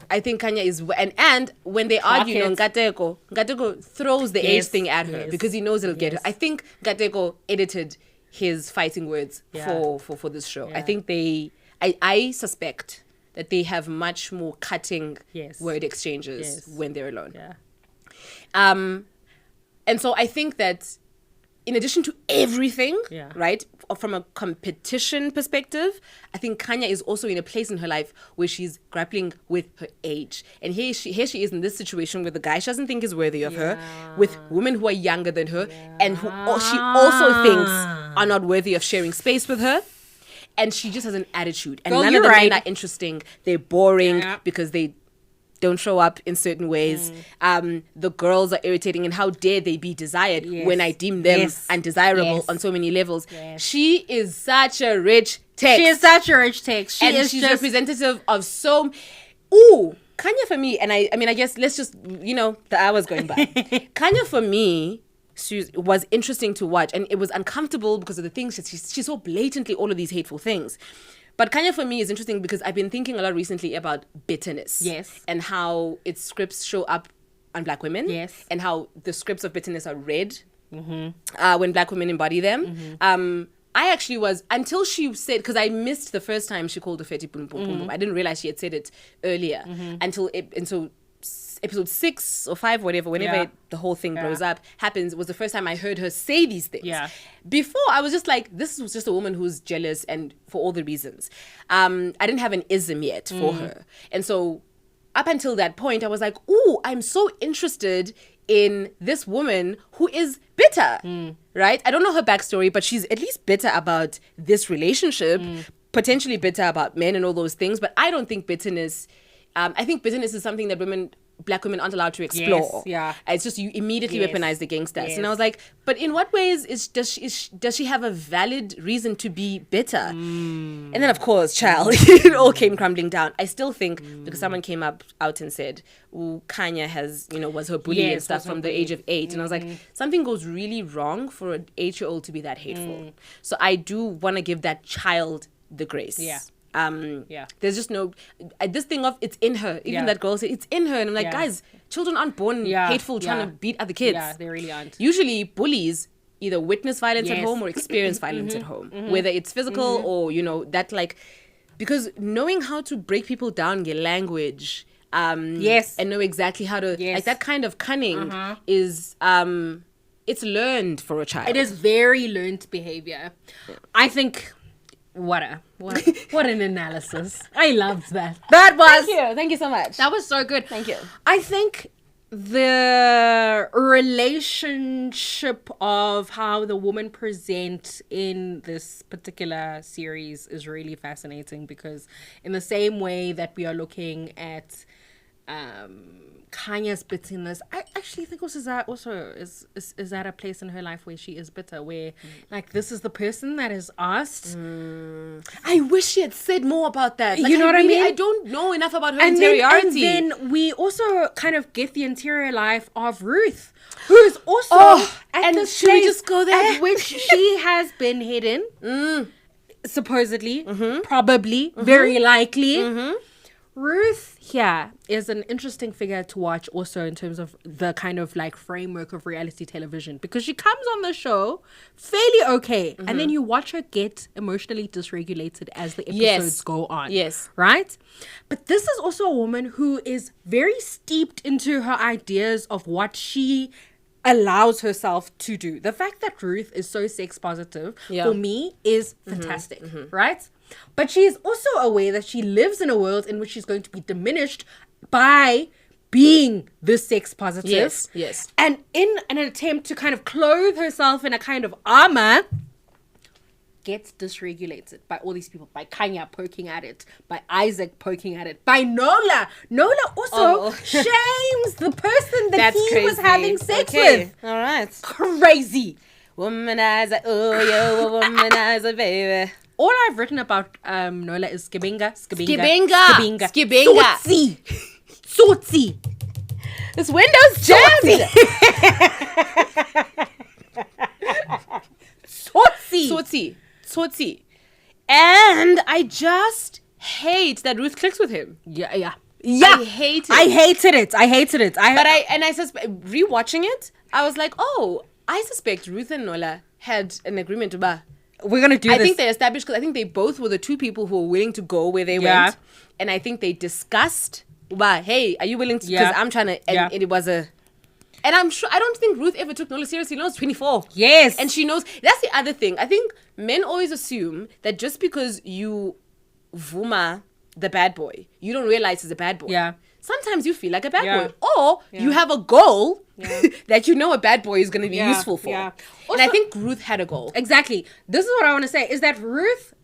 I think Kanya is, and when they argue, Ngateko throws the age thing at her because he knows it'll get her. I think Ngateko edited his fighting words for this show. I think I suspect that they have much more cutting word exchanges when they're alone. And so I think that in addition to everything, right, from a competition perspective, I think Kanya is also in a place in her life where she's grappling with her age. And here she is in this situation where the guy she doesn't think is worthy of her, with women who are younger than her, and who she also thinks are not worthy of sharing space with her. And she just has an attitude. And none of the men are interesting. They're boring because they don't show up in certain ways. The girls are irritating, and how dare they be desired when I deem them undesirable on so many levels. She is such a rich text. She is such a rich text. She's representative of so... Ooh, Kanya for me, and I mean, I guess let's just, the hours going by. Kanya for me was interesting to watch, and it was uncomfortable because of the things she saw blatantly, all of these hateful things. But Kanya for me is interesting because I've been thinking a lot recently about bitterness. Yes. And how its scripts show up on black women. Yes. And how the scripts of bitterness are read when black women embody them. I actually was, until she said, because I missed the first time she called the Feti Pum Pum Pum. I didn't realize she had said it earlier. And so episode 6 or 5, whatever, whenever the whole thing blows up, happens, was the first time I heard her say these things. Before, I was just like, this was just a woman who's jealous, and for all the reasons. I didn't have an ism yet for her. And so up until that point, I was like, ooh, I'm so interested in this woman who is bitter, right? I don't know her backstory, but she's at least bitter about this relationship, potentially bitter about men and all those things. But I don't think bitterness... I think bitterness is something that black women aren't allowed to explore. It's just you immediately weaponize the gangsters. And I was like, but in what ways does she have a valid reason to be bitter? And then of course, child, it all came crumbling down. I still think because someone came out and said, "Ooh, Kanya has, was her bully and stuff from the age of 8," and I was like, something goes really wrong for an 8-year-old to be that hateful. So I do want to give that child the grace. There's just no this thing of it's in her. Even that girl said it's in her, and I'm like, guys, children aren't born hateful trying to beat other kids. They really aren't. Usually bullies either witness violence at home or experience violence at home, whether it's physical or that, like, because knowing how to break people down, your language, and know exactly how to like that kind of cunning is it's learned for a child. It is very learned behavior. I think. What an analysis. I loved that. Thank you so much. That was so good. Thank you. I think the relationship of how the women present in this particular series is really fascinating, because in the same way that we are looking at Kanya's bitterness. I actually think also is that a place in her life where she is bitter, where like this is the person that is asked. I wish she had said more about that. Like, You know what I mean? I don't know enough about her And interiority. then we also kind of get the interior life of Ruth, who is also at and the should we place just go there? at which she has been hidden, supposedly, probably, very likely. Ruth here is an interesting figure to watch also in terms of the kind of like framework of reality television, because she comes on the show fairly okay and then you watch her get emotionally dysregulated as the episodes go on. Yes. Right? But this is also a woman who is very steeped into her ideas of what she allows herself to do. The fact that Ruth is so sex positive for me is fantastic, right? But she is also aware that she lives in a world in which she's going to be diminished by being this sex positive. Yes. And in an attempt to kind of clothe herself in a kind of armor, gets dysregulated by all these people, by Kanya poking at it, by Isaac poking at it, by Nola. Nola also shames the person that he was having sex with. All right. Crazy. Womanizer, oh, you're a womanizer, baby. All I've written about Nola is skibinga. Sortsi. This window's jammed. Sortsi. And I just hate that Ruth clicks with him. Yeah. I hate it. I hated it. I suspect, rewatching it, I was like, oh, I suspect Ruth and Nola had an agreement about. We're gonna do this. I think they established, because I think they both were the two people who were willing to go where they went, and I think they discussed, hey, are you willing to? Because I'm trying to, and it was a. And I'm sure, I don't think Ruth ever took Nola seriously. Nola's 24. Yes. And she knows, that's the other thing. I think men always assume that just because you vuma the bad boy, you don't realize he's a bad boy. Yeah. Sometimes you feel like a bad boy. Or you have a goal that you know a bad boy is going to be useful for. Yeah. And I think Ruth had a goal. Exactly. This is what I want to say, is that Ruth,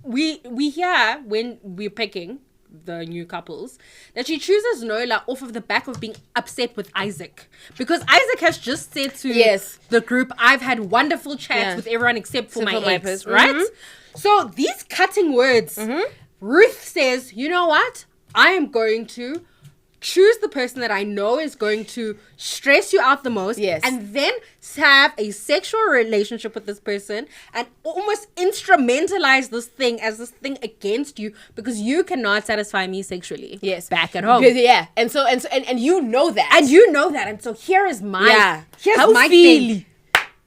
we hear when we're picking the new couples, that she chooses Nola off of the back of being upset with Isaac, because Isaac has just said to the group, I've had wonderful chats with everyone except for my ex, right? So these cutting words, Ruth says, you know what, I am going to choose the person that I know is going to stress you out the most, and then have a sexual relationship with this person and almost instrumentalize this thing as this thing against you, because you cannot satisfy me sexually. Back at home. Yeah. And you know that. And so here is my thing.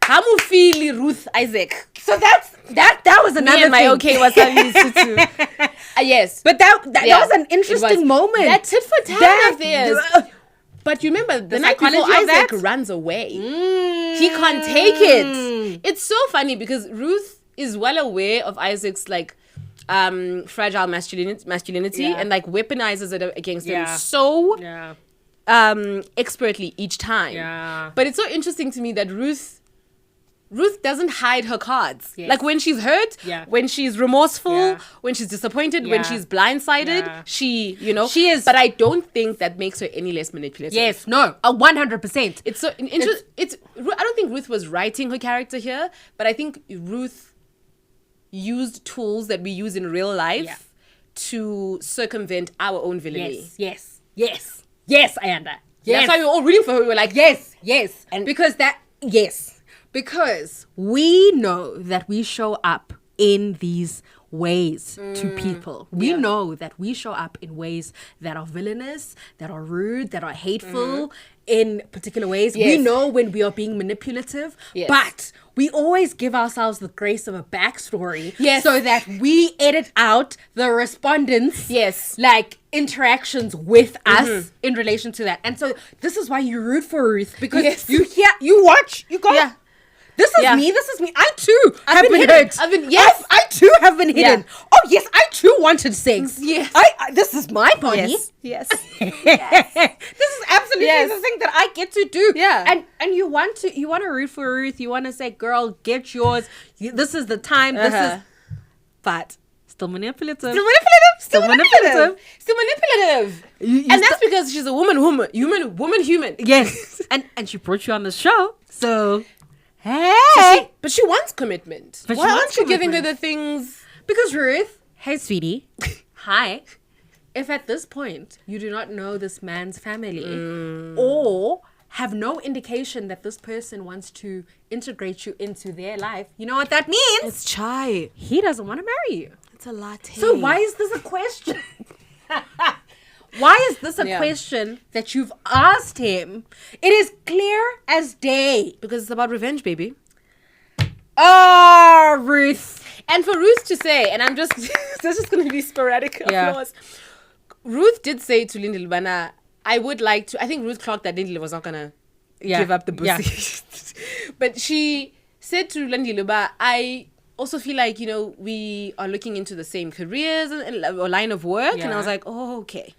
How mu feel Ruth Isaac? So that was another Me and my thing. okay wasabi tutu. Yes. But that was an interesting moment. That tit for tat of theirs. But you remember, the night before Isaac runs away. He can't take it. It's so funny because Ruth is well aware of Isaac's like fragile masculinity and like weaponizes it against him so expertly each time. Yeah. But it's so interesting to me that Ruth doesn't hide her cards. Like when she's hurt, when she's remorseful, when she's disappointed, when she's blindsided, she is. But I don't think that makes her any less manipulative. Yes, no, 100%. It's so interesting. I don't think Ruth was writing her character here, but I think Ruth used tools that we use in real life to circumvent our own villainy. Yes, Ayanda. That's why we were all rooting for her. We were like, yes. And because we know that we show up in these ways to people. We know that we show up in ways that are villainous, that are rude, that are hateful in particular ways. We know when we are being manipulative, but we always give ourselves the grace of a backstory so that we edit out the respondents' like interactions with us in relation to that. And so this is why you root for Ruth, because you watch, you go. This is me. I too have been hurt. I too have been hidden. Oh yes, I too wanted sex. Yes. This is my body. Yes. This is absolutely the thing that I get to do. Yeah. And you want to root for Ruth. You want to say, girl, get yours. This is the time. This is, but still manipulative. Still manipulative. Still manipulative. And that's because she's a woman. Yes. and she brought you on the show. So, hey. But she wants commitment. Why aren't you giving her the things? Because Ruth, hey, sweetie. Hi. If at this point you do not know this man's family or have no indication that this person wants to integrate you into their life, you know what that means? It's chai. He doesn't want to marry you. It's a latte. So why is this a question? Why is this a question that you've asked him? It is clear as day. Because it's about revenge, baby. Oh, Ruth. And for Ruth to say, and I'm just, this is going to be sporadic applause. Ruth did say to Lindy Lubana, I would like to, I think Ruth clocked that Lindy was not going to give up the pussy. But she said to Lindy Luba, I also feel like, you know, we are looking into the same careers or line of work. And I was like, oh, okay.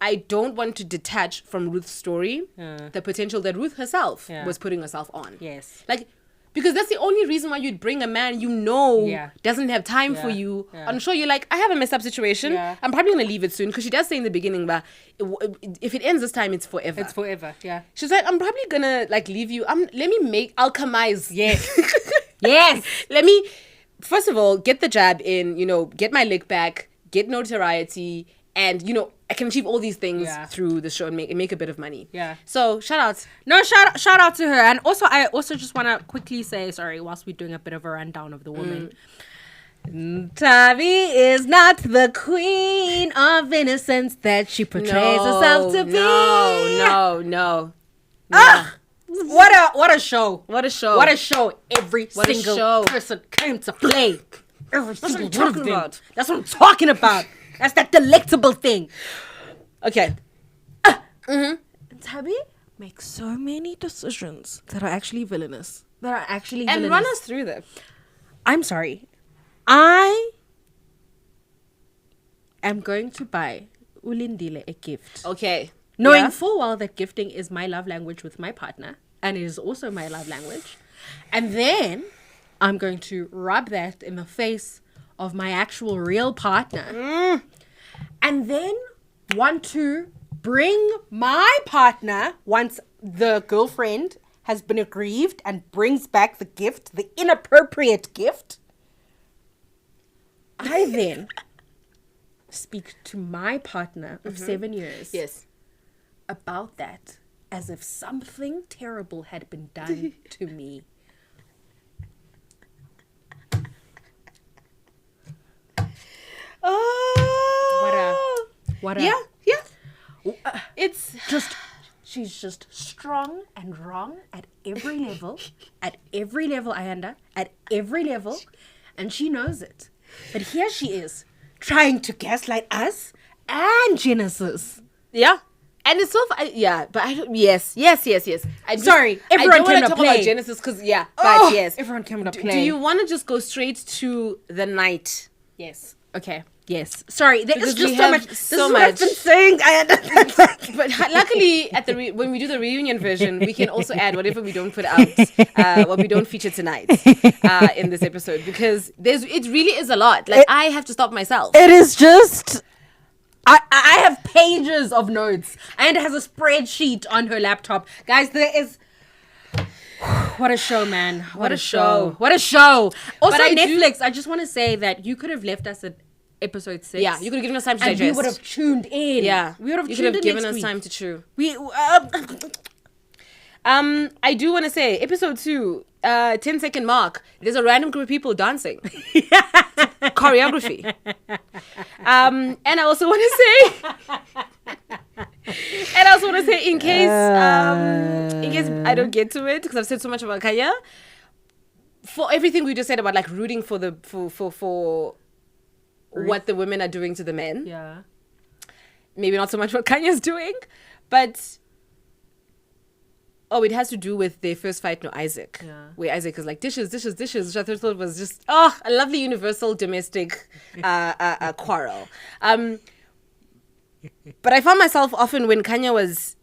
I don't want to detach from Ruth's story the potential that Ruth herself was putting herself on. Yes. Like, because that's the only reason why you'd bring a man you know doesn't have time for you. I'm sure you're like, I have a messed up situation. I'm probably going to leave it soon. Because she does say in the beginning, but if it ends this time, it's forever. It's forever, yeah. She's like, I'm probably going to like leave you. Let me alchemize. Yes. Yes. Let me, first of all, get the jab in, you know, get my lick back, get notoriety. And, you know, I can achieve all these things through the show and make a bit of money. Yeah. So, shout out. No, shout out to her. And also, I also just want to quickly say, sorry, whilst we're doing a bit of a rundown of the woman. Tavi is not the queen of innocence that she portrays herself to be. No. Ah! What a show. What a show. What a show. Every single person came to play. Every single one of them. That's what I'm talking about. That's that delectable thing. Okay. Tabi makes so many decisions that are actually villainous. And run us through them. I'm sorry. I am going to buy Ulindile a gift. Okay. Knowing full well that gifting is my love language with my partner. And it is also my love language. And then I'm going to rub that in the face of my actual real partner. And then want to bring my partner, once the girlfriend has been aggrieved and brings back the gift, the inappropriate gift, I then speak to my partner of 7 years about that as if something terrible had been done to me. Oh, what a it's just, she's just strong and wrong at every level, Ayanda, at every level, and she knows it. But here she is, trying to gaslight us and Genesis. Yeah. And it's so but yes. Sorry, everyone came to talk play about Genesis because yes, everyone came to play. Do you want to just go straight to the night? Yes. Okay. Yes. Sorry, there is just so much. This is what I've been saying. But luckily, at when we do the reunion version, we can also add whatever we don't put out, what we don't feature tonight in this episode, because it really is a lot. Like I have to stop myself. It is just. I have pages of notes, and it has a spreadsheet on her laptop. Guys, there is. What a show, man. What a show. Also, Netflix, I just want to say that you could have left us at episode 6. Yeah, you could have given us time to digest. And we would have tuned in. Yeah. We would have you tuned could have in given next us week. time to chew. We I do want to say, episode 2, 10-second mark, there's a random group of people dancing. Choreography. And I also want to say, in case I don't get to it, because I've said so much about Kaya, for everything we just said about like rooting for the for what the women are doing to the men. Yeah. Maybe Maybe not so much what Kanya's doing, but it has to do with their first fight, Isaac. Yeah. Where Isaac is like, dishes, which I thought was just, a lovely universal domestic quarrel. But I found myself often when Kanya was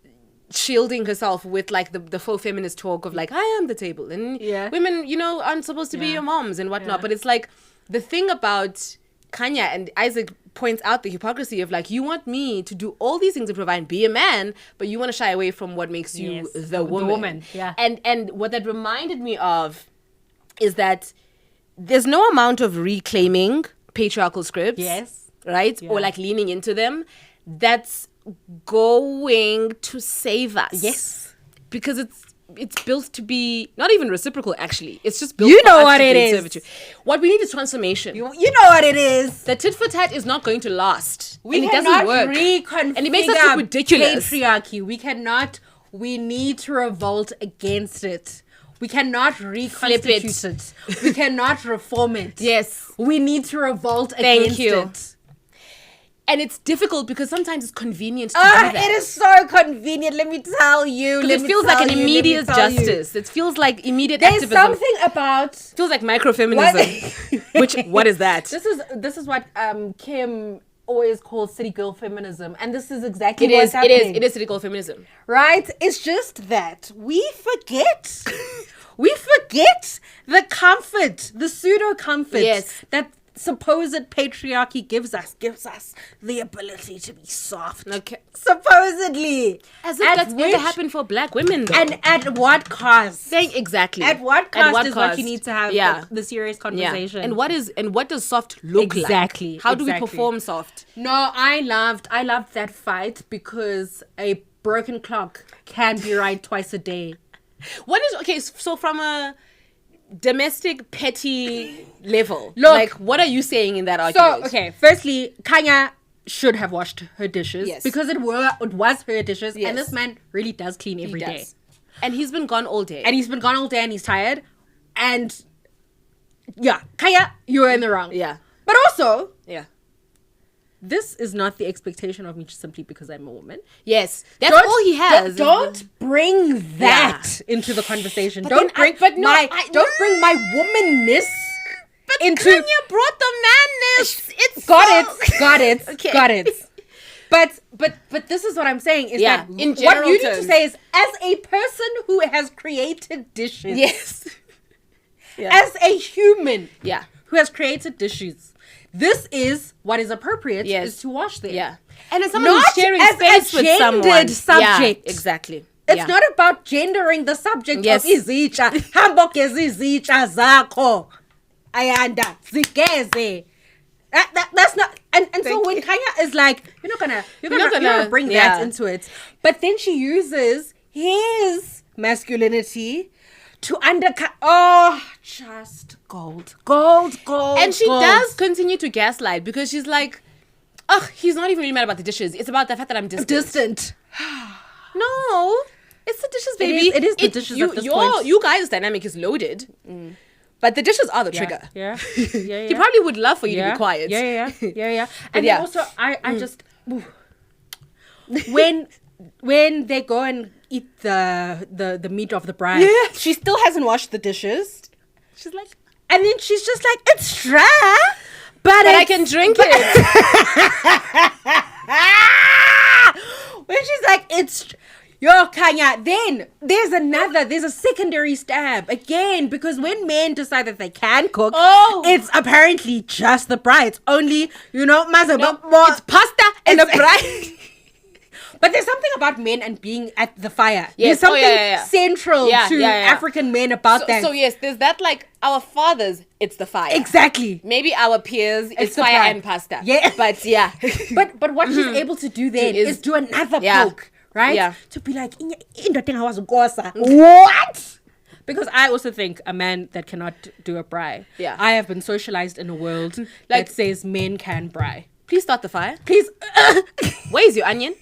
shielding herself with like the faux feminist talk of like, I am the table, and women, aren't supposed to be your moms and whatnot. But it's like, the thing about Kanya and Isaac points out the hypocrisy of like, you want me to do all these things to provide and be a man, but you want to shy away from what makes you the woman. Yeah. And what that reminded me of is that there's no amount of reclaiming patriarchal scripts. Yes. Right? Yeah. Or like leaning into them that's going to save us. Yes. Because it's built to be not even reciprocal, actually. It's just built You for know us what to it be in is. servitude. What we need is transformation. You know what it is. The tit for tat is not going to last. We and it cannot doesn't work. reconfigure And it makes us look ridiculous. patriarchy. We need to revolt against it. We cannot reconstitute it. We cannot reform it. Yes. We need to revolt Thank against you. it. And it's difficult because sometimes it's convenient to do that. It is so convenient, let me tell you. Because it feels like an immediate justice. It feels like immediate There's activism. something about It feels like microfeminism. What is that? This is what Kim always calls city girl feminism, and this is exactly It what's is happening. critical feminism. Right? It's just that we forget. We forget the comfort, the pseudo comfort Yes. that supposed patriarchy gives us the ability to be soft. Okay. Supposedly. As if that's ever happened for black women, though. And at what cost? Exactly. At what cost is what cost? you need to have the serious conversation. And what does soft look like? Exactly. How do we Exactly. perform soft? No, I loved that fight because a broken clock can be right twice a day. So from a domestic petty level, Look, like what are you saying in that argument? So, okay, firstly, Kanya should have washed her dishes. Yes. Because it was her dishes. Yes. And this man really does clean every day. does. And he's been gone all day. And he's been gone all day and he's tired. And yeah, Kanya, you're in the wrong. Yeah. But also, Yeah. this is not the expectation of me just simply because I'm a woman. Yes. That's all he has. Don't bring that into the conversation. But Don't then bring my womanness into. Kanya brought the madness. It's Got it. Okay. Got it. But this is what I'm saying is that in what general you need to terms. say is, as a person who has created dishes, Yes. Yeah. as a human, Yeah. who has created dishes, this is what is appropriate Yes. is to wash them. Yeah. And as someone Not who's sharing as a space with someone. gendered subject. Yeah, exactly. It's Yeah. not about gendering the subject Yes. of izitsha. Hambo ke zizitsha zakho. Ayanda. Zigeze. That's not and so Thank when you. Kanya is like, you're not gonna bring yeah. that into it. But then she uses his masculinity to undercut just gold. And she gold. does continue to gaslight because she's like, oh, he's not even really mad about the dishes. It's about the fact that I'm distant. No, it's the dishes, baby. It is the dishes at this point. You guys' dynamic is loaded. But the dishes are the trigger. Yeah. He probably would love for you to be quiet. Yeah. And yeah. then also, I just when they go and eat the meat of the bride, she still hasn't washed the dishes. She's like, And then she's just like, it's dry, but I can drink it. When she's like, it's yo Kanya, then there's a secondary stab again, because when men decide that they can cook, it's apparently just the bride. It's only It's pasta and a bride. But there's something about men and being at the fire. Yes. There's something Yeah. central to African men about that. So yes, there's that, like, our fathers, it's the fire. Exactly. Maybe our peers, it's the fire bride. and pasta. Yeah. But yeah. But what she's able to do then is do another poke, right? Yeah. To be like, in the thing I was gosa. What? Because I also think a man that cannot do a braai. Yeah. I have been socialized in a world that says men can braai. Please start the fire. Please. Where is your onion?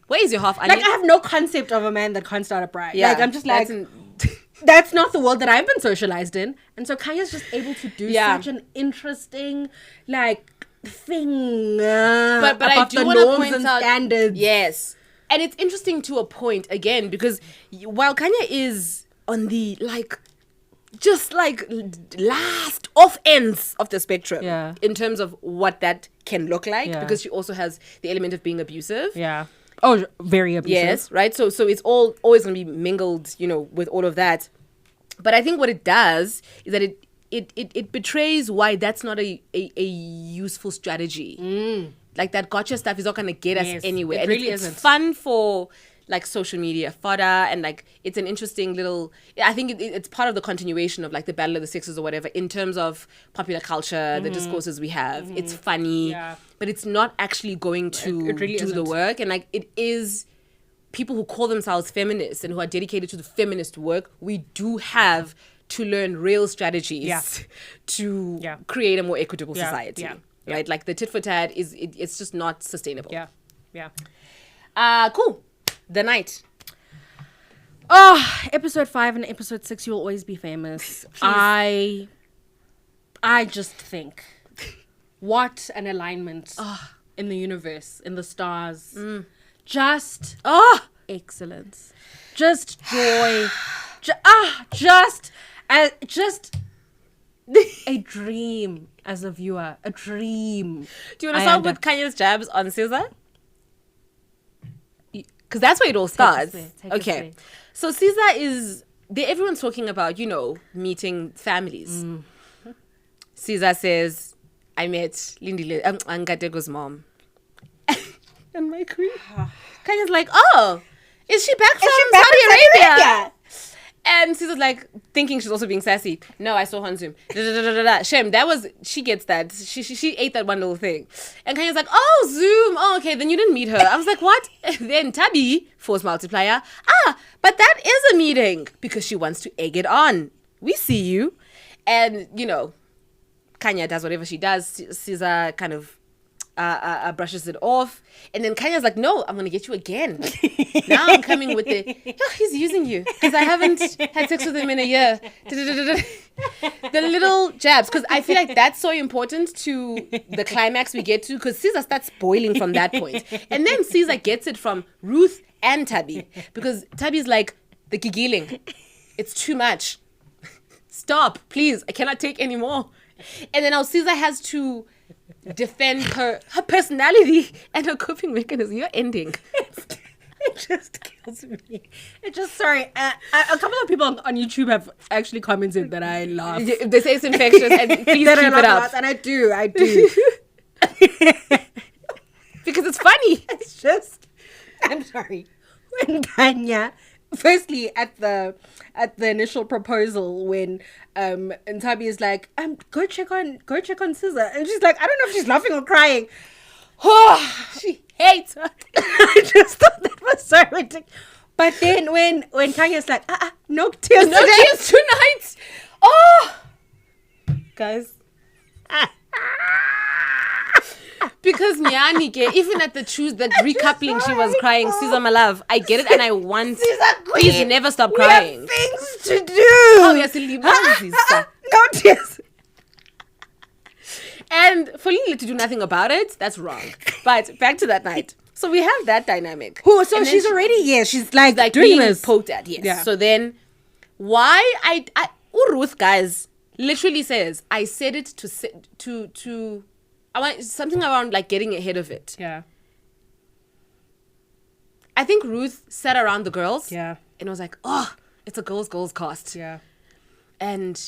Where is your half onion? Like, I have no concept of a man that can't start a braai. Yeah, Like, I'm just like, that's that's not the world that I've been socialized in. And so Kanya's just able to do Yeah. such an interesting, like, thing. But I above do the want to norms point and out, standards. yes, and it's interesting to a point again, because while Kanya is on the last off ends of the spectrum, Yeah. in terms of what that can look like, Yeah. because she also has the element of being abusive. Yeah. Oh, very abusive. Yes, right. So it's always going to be mingled, with all of that. But I think what it does is that it betrays why that's not a useful strategy. Like that gotcha stuff is not going to get us anywhere. It and really it's isn't. fun for like social media fodder, and like it's an interesting little, I think it's part of the continuation of like the Battle of the Sexes or whatever in terms of popular culture, the discourses we have. It's funny, but it's not actually going to It really do the isn't. work. And like it is people who call themselves feminists and who are dedicated to the feminist work, we do have to learn real strategies to create a more equitable society. Right? Like the tit for tat it's just not sustainable. Cool. The night. Oh, episode 5 and episode 6, you'll always be famous. I just think, what an alignment in the universe, in the stars. Just excellence. Just joy. Just a dream as a viewer. A dream. Do you want to start with Kanye's jabs on Caesar? Because that's where it all starts. Okay. So Caesar everyone's talking about, meeting families. Caesar says, I met Lindile, Ngatego's mom. And my queen. Kanye's like, oh, is she back from Saudi Arabia? And Caesar's like, thinking she's also being sassy. No, I saw her on Zoom. Shem, she gets that. She ate that one little thing. And Kanye's like, oh, Zoom. Oh, okay, then you didn't meet her. I was like, what? Then Tabi, force multiplier. But that is a meeting because she wants to egg it on. We see you. And, Kanye does whatever she does. Caesar kind of brushes it off, and then Kanye's like, no, I'm gonna get you again. Now I'm coming with he's using you because I haven't had sex with him in a year. The little jabs, because I feel like that's so important to the climax we get to, because Caesar starts boiling from that point, and then Caesar gets it from Ruth and Tabi, because Tabi's like, the giggling, it's too much, stop please, I cannot take any more. And then now Caesar has to defend her personality and her coping mechanism. You're ending. It just kills me. It just, sorry. A couple of people on YouTube have actually commented that I laugh. They say it's infectious, and please keep it up. And I do. Because it's funny. It's just, I'm sorry. When Kanye, firstly at the initial proposal, when and Tabi is like, go check on Caesar, and she's like, I don't know if she's laughing or crying. She hates her. I just thought that was so ridiculous. But then when Kanye's like, no tears no today. tears tonight. Oh, guys. Because Nyani, even at the recoupling, she was crying. Caesar, my love, I get it, and I want. Caesar, please never stop crying. We have things to do. Obviously, no tears. And for Lily to do nothing about it, that's wrong. But back to that night. So we have that dynamic. So she's already, she's like doing being this. poked at, yes. Yeah. So then, why Ruth, guys, literally says, I said it to I want something around like getting ahead of it. Yeah. I think Ruth sat around the girls. Yeah. And was like, oh, it's a girls cast. Yeah. And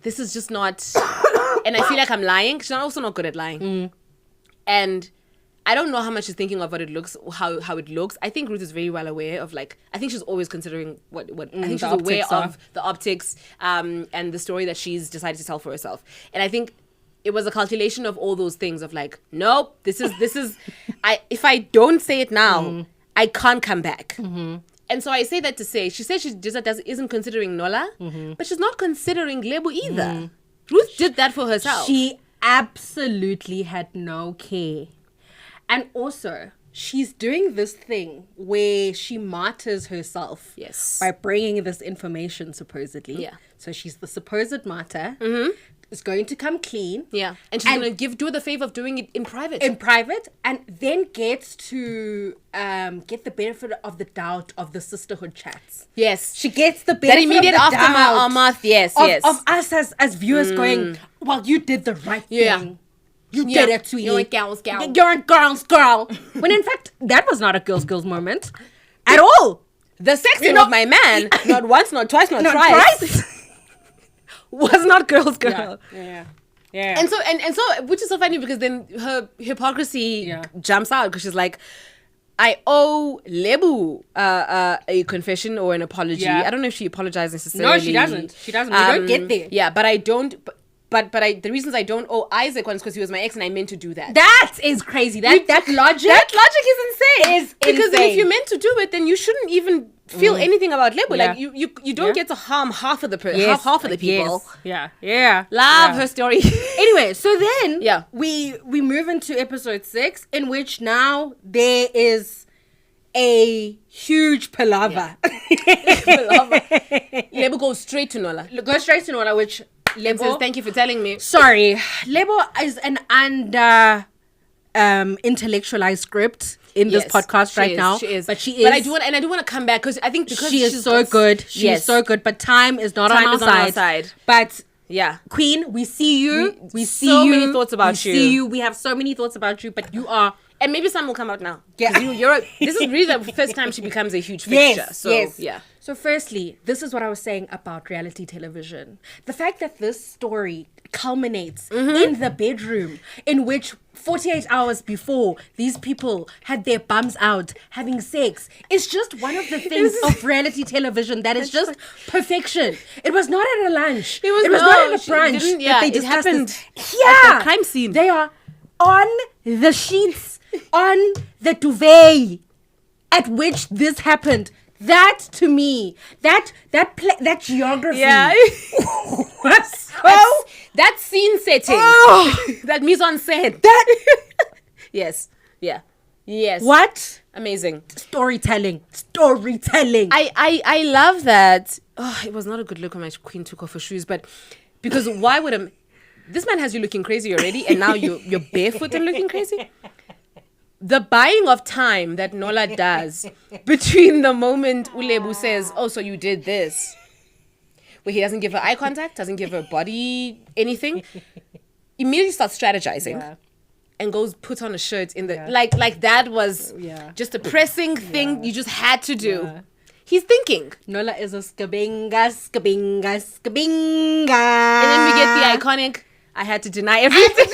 this is just not... And I feel like I'm lying. She's also not good at lying. And I don't know how much she's thinking of what it looks, how it looks. I think Ruth is very well aware of, like, I think she's always considering what I think she's aware of the optics and the story that she's decided to tell for herself. And I think it was a calculation of all those things of like, nope, this is if I don't say it now, I can't come back. And so I say that to say, she says she just isn't considering Nola, but she's not considering Lebu either. Ruth did that for herself. She absolutely had no care. And also, she's doing this thing where she martyrs herself. Yes. By bringing this information, supposedly. Yeah. So she's the supposed martyr. Is going to come clean. Yeah. And she's going to do her the favor of doing it in private. And then gets to get the benefit of the doubt of the sisterhood chats. Yes. She gets the benefit that immediate of the aftermath. Yes. Of us as viewers going, well, you did the right thing. You did it, sweetie. You're a girl's girl. You're a girl's girl. When in fact, that was not a girl's moment at all. The sexing of my man, not once, not twice, not thrice. was not girl's girl. Yeah. And so, which is so funny because then her hypocrisy jumps out because she's like, I owe Lebu a confession or an apology. Yeah. I don't know if she apologized necessarily. No, she doesn't. We don't get there. Yeah, but I don't. But the reasons I don't owe Isaac one is because he was my ex and I meant to do that. That is crazy. That logic. That logic is insane. Because insane. if you meant to do it, then you shouldn't even feel anything about Lebu. Yeah. Like you don't get to harm half of the half of the people. Yeah. Love her story. Anyway, so then Yeah. we move into episode 6, in which now there is a huge palaver. Lebu goes straight to Nola. Go straight to Nola, which And Lebo says, thank you for telling me. Sorry, Lebo is an under intellectualized script in this podcast right now. She is. But she is. But I do want to come back because I think because she is so good. She is so good. But time is not on our side. But yeah, Queen, we see you. We see so you. many thoughts about you. We see you. We have so many thoughts about you. But you are. And maybe some will come out now. Yeah. This is really the first time she becomes a huge fixture. Yes. Yeah. So firstly, this is what I was saying about reality television. The fact that this story culminates in the bedroom, in which 48 hours before these people had their bums out having sex, is just one of the things of reality television that is just perfection. It was not at a lunch. It was not at a brunch. Yeah, they it happened at the crime scene. They are on the sheets, on the duvet at which this happened. That to me, that geography, was so that scene setting, that mise en scène, yes, what amazing storytelling. I love that. Oh, it was not a good look when my queen took off her shoes, but because why would this man has you looking crazy already, and now you're barefoot and looking crazy. The buying of time that Nola does between the moment Ulebu says, oh, so you did this, where he doesn't give her eye contact, doesn't give her body anything, immediately starts strategizing and goes put on a shirt in the like that was just a pressing thing you just had to do. He's thinking. Nola is a skabinga. And then we get the iconic, I had to deny everything.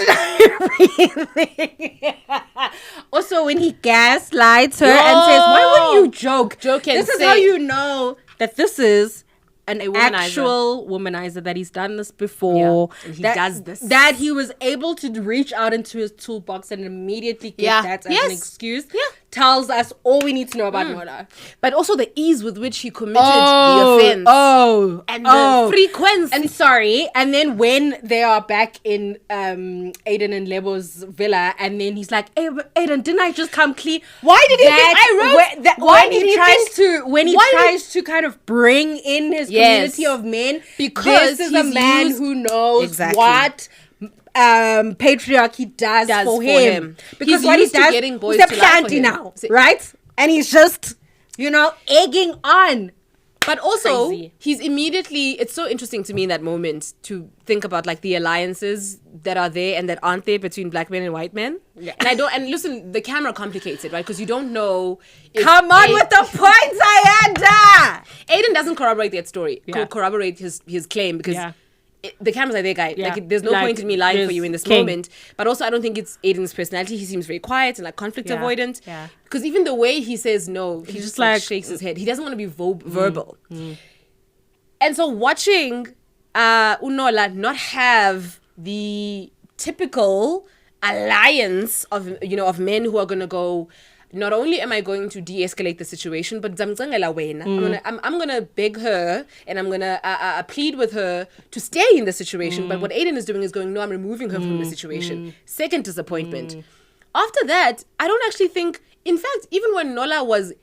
Also, when he gaslights her and says, why would you joke? This is how you know that this is an actual womanizer, that he's done this before. Yeah. And he does this. That he was able to reach out into his toolbox and immediately get that as an excuse. Yeah. Tells us all we need to know about Nola. But also the ease with which he committed the offense. And the frequency. And sorry. And then when they are back in Aiden and Lebo's villa, and then he's like, hey, Aiden, didn't I just come clean? Why did he think I wrote? When he tries to kind of bring in his community of men, because this is a man who knows what patriarchy does for him. Because he's what he used to does, getting boys he's a to lie for planty him. now, right? And he's just, egging on. But also, Crazy. he's immediately, it's so interesting to me in that moment to think about like the alliances that are there and that aren't there between black men and white men. Yeah. And listen, the camera complicates it, right? Because you don't know. Come on with the points, Ayanda! Aiden doesn't corroborate that story, corroborate his claim because the cameras are there, guy. Yeah. Like, there's no point in me lying for you in this moment. But also, I don't think it's Aiden's personality. He seems very quiet and like conflict avoidant. Yeah. Because even the way he says no, he just like shakes his head. He doesn't want to be verbal. And so watching Unola not have the typical alliance of men who are going to go, not only am I going to de-escalate the situation, but I'm gonna beg her and I'm gonna plead with her to stay in the situation. But what Aiden is doing is going, no, I'm removing her from the situation. Second disappointment. After that, I don't actually think, in fact, even when Nola was,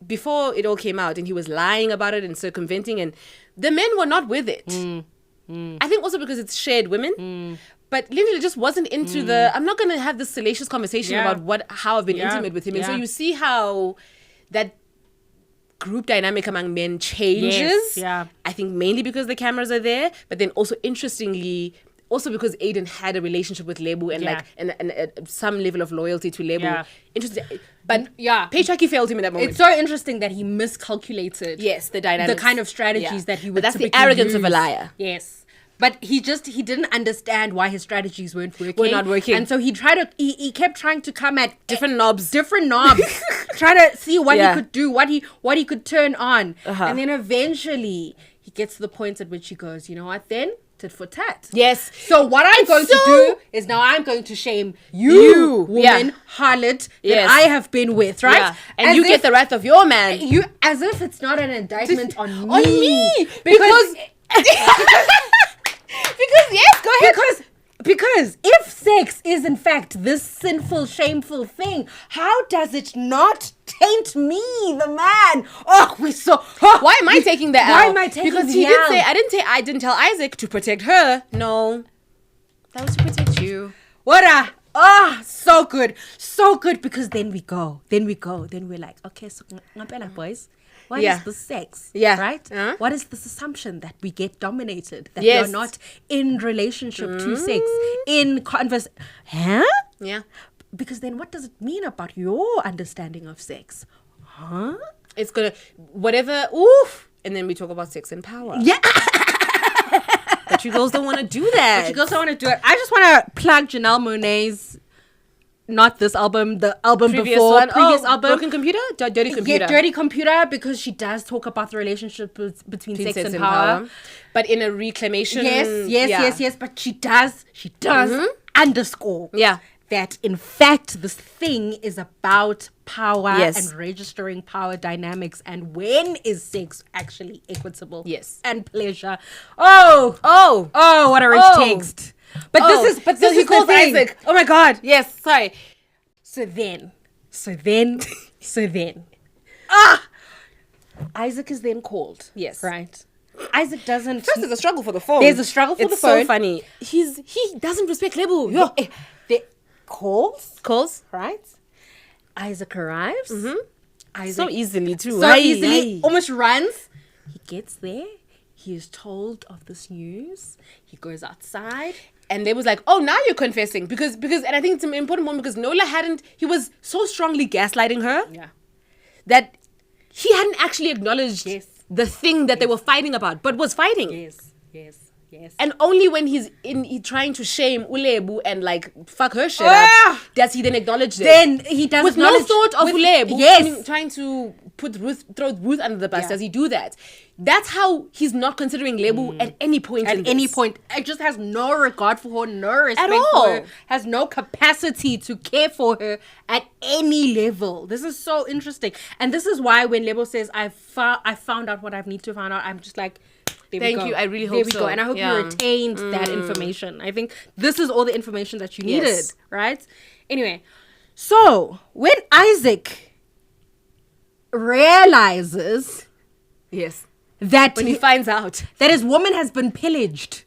before it all came out and he was lying about it and circumventing, and the men were not with it. I think also because it's shared women. But Linda just wasn't into I'm not going to have this salacious conversation about how I've been intimate with him. And so you see how that group dynamic among men changes. Yes, yeah. I think mainly because the cameras are there, but then also interestingly, also because Aiden had a relationship with Lebu and and some level of loyalty to Lebu. Yeah. Interesting. But patriarchy failed him in that moment. It's so interesting that he miscalculated the dynamics. The kind of strategies that he would But that's the arrogance of a liar. Yes. But he didn't understand why his strategies weren't working. Were not working. And so he kept trying to come at Different knobs. try to see what Yeah. he could do, what he could turn on. Uh-huh. And then eventually he gets to the point at which he goes, you know what then? Tit for tat. Yes. So what I'm going to do is now I'm going to shame you woman, Yeah. harlot, Yes. that I have been with, right? Yeah. And As you if- get the wrath of your man. you as if it's not an indictment on me. On me. Because Because yes, go ahead. because if sex is in fact this sinful, shameful thing, how does it not taint me, the man? Oh, Why am I taking the L? Why am I taking because the he did L? say I didn't tell Isaac to protect her. No. That was to protect you. So good, because then we're like, okay, so ngapela boys, what is Yeah. the sex? Yeah. Right? Uh-huh. What is this assumption that we get dominated, that Yes. you're not in relationship to sex, in converse? Huh? Yeah. Because then what does it mean about your understanding of sex? Huh? It's gonna whatever oof. And then we talk about sex and power. Yeah. But you girls don't want to do that. You also want to do it. I just want to plug Janelle Monáe's, not this album, the album Previous before, one. previous Oh, album. Broken Computer? Dirty Computer. Yeah, Dirty Computer, because she does talk about the relationship between sex and power. But in a reclamation. Yes. But she does underscore Yeah. that in fact this thing is about power Yes. and registering power dynamics, and when is sex actually equitable? Yes. And pleasure. Oh, what a rich Oh. text. But this so he is calls the thing. Isaac. Oh my God. Yes. Sorry. So then, Isaac is then called. Yes. Right. Isaac doesn't. First, there's a struggle for the phone. There's a struggle for the It's phone. so funny. He doesn't respect Lebu. Yo. The calls. Calls. Right. Isaac arrives. Isaac So easily too. so Aye, easily, aye. almost runs. He gets there. He is told of this news. He goes outside. And they was like, oh, now you're confessing. Because and I think it's an important one because Nola he was so strongly gaslighting her Yeah. that he hadn't actually acknowledged Yes. the thing that they were fighting about, but was fighting. Yes. And only when he trying to shame Ulebu and like fuck her shit Ah! up, does he then acknowledge it. Then he does With no acknowledge- thought of with- Ulebu Yes. trying to throw Ruth under the bus. Yeah. Does he do that? That's how he's not considering Lebu at any point. At in any this. point, it just has no regard for her, no respect At for all. her, has no capacity to care for her at any level. This is so interesting, and this is why when Lebo says, "I found out what I need to find out," I'm just like, there we Thank go. you. I really there hope we so. go, and I hope Yeah. you retained that information. I think this is all the information that you needed, Yes. right? Anyway, so when Isaac realizes Yes. that When he finds out. that his woman has been pillaged.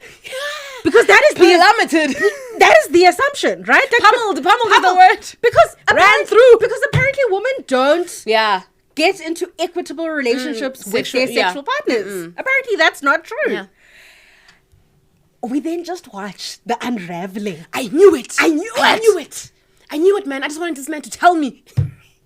Because that is Plummeted. that is the assumption, right? That Pummeled is the word. Because Ran through. Because apparently women don't Yeah. get into equitable relationships with sexual- their yeah. sexual partners. Apparently that's not true. Yeah. We then just watch the unraveling. I knew it. I knew it, Man. I just wanted this man to tell me.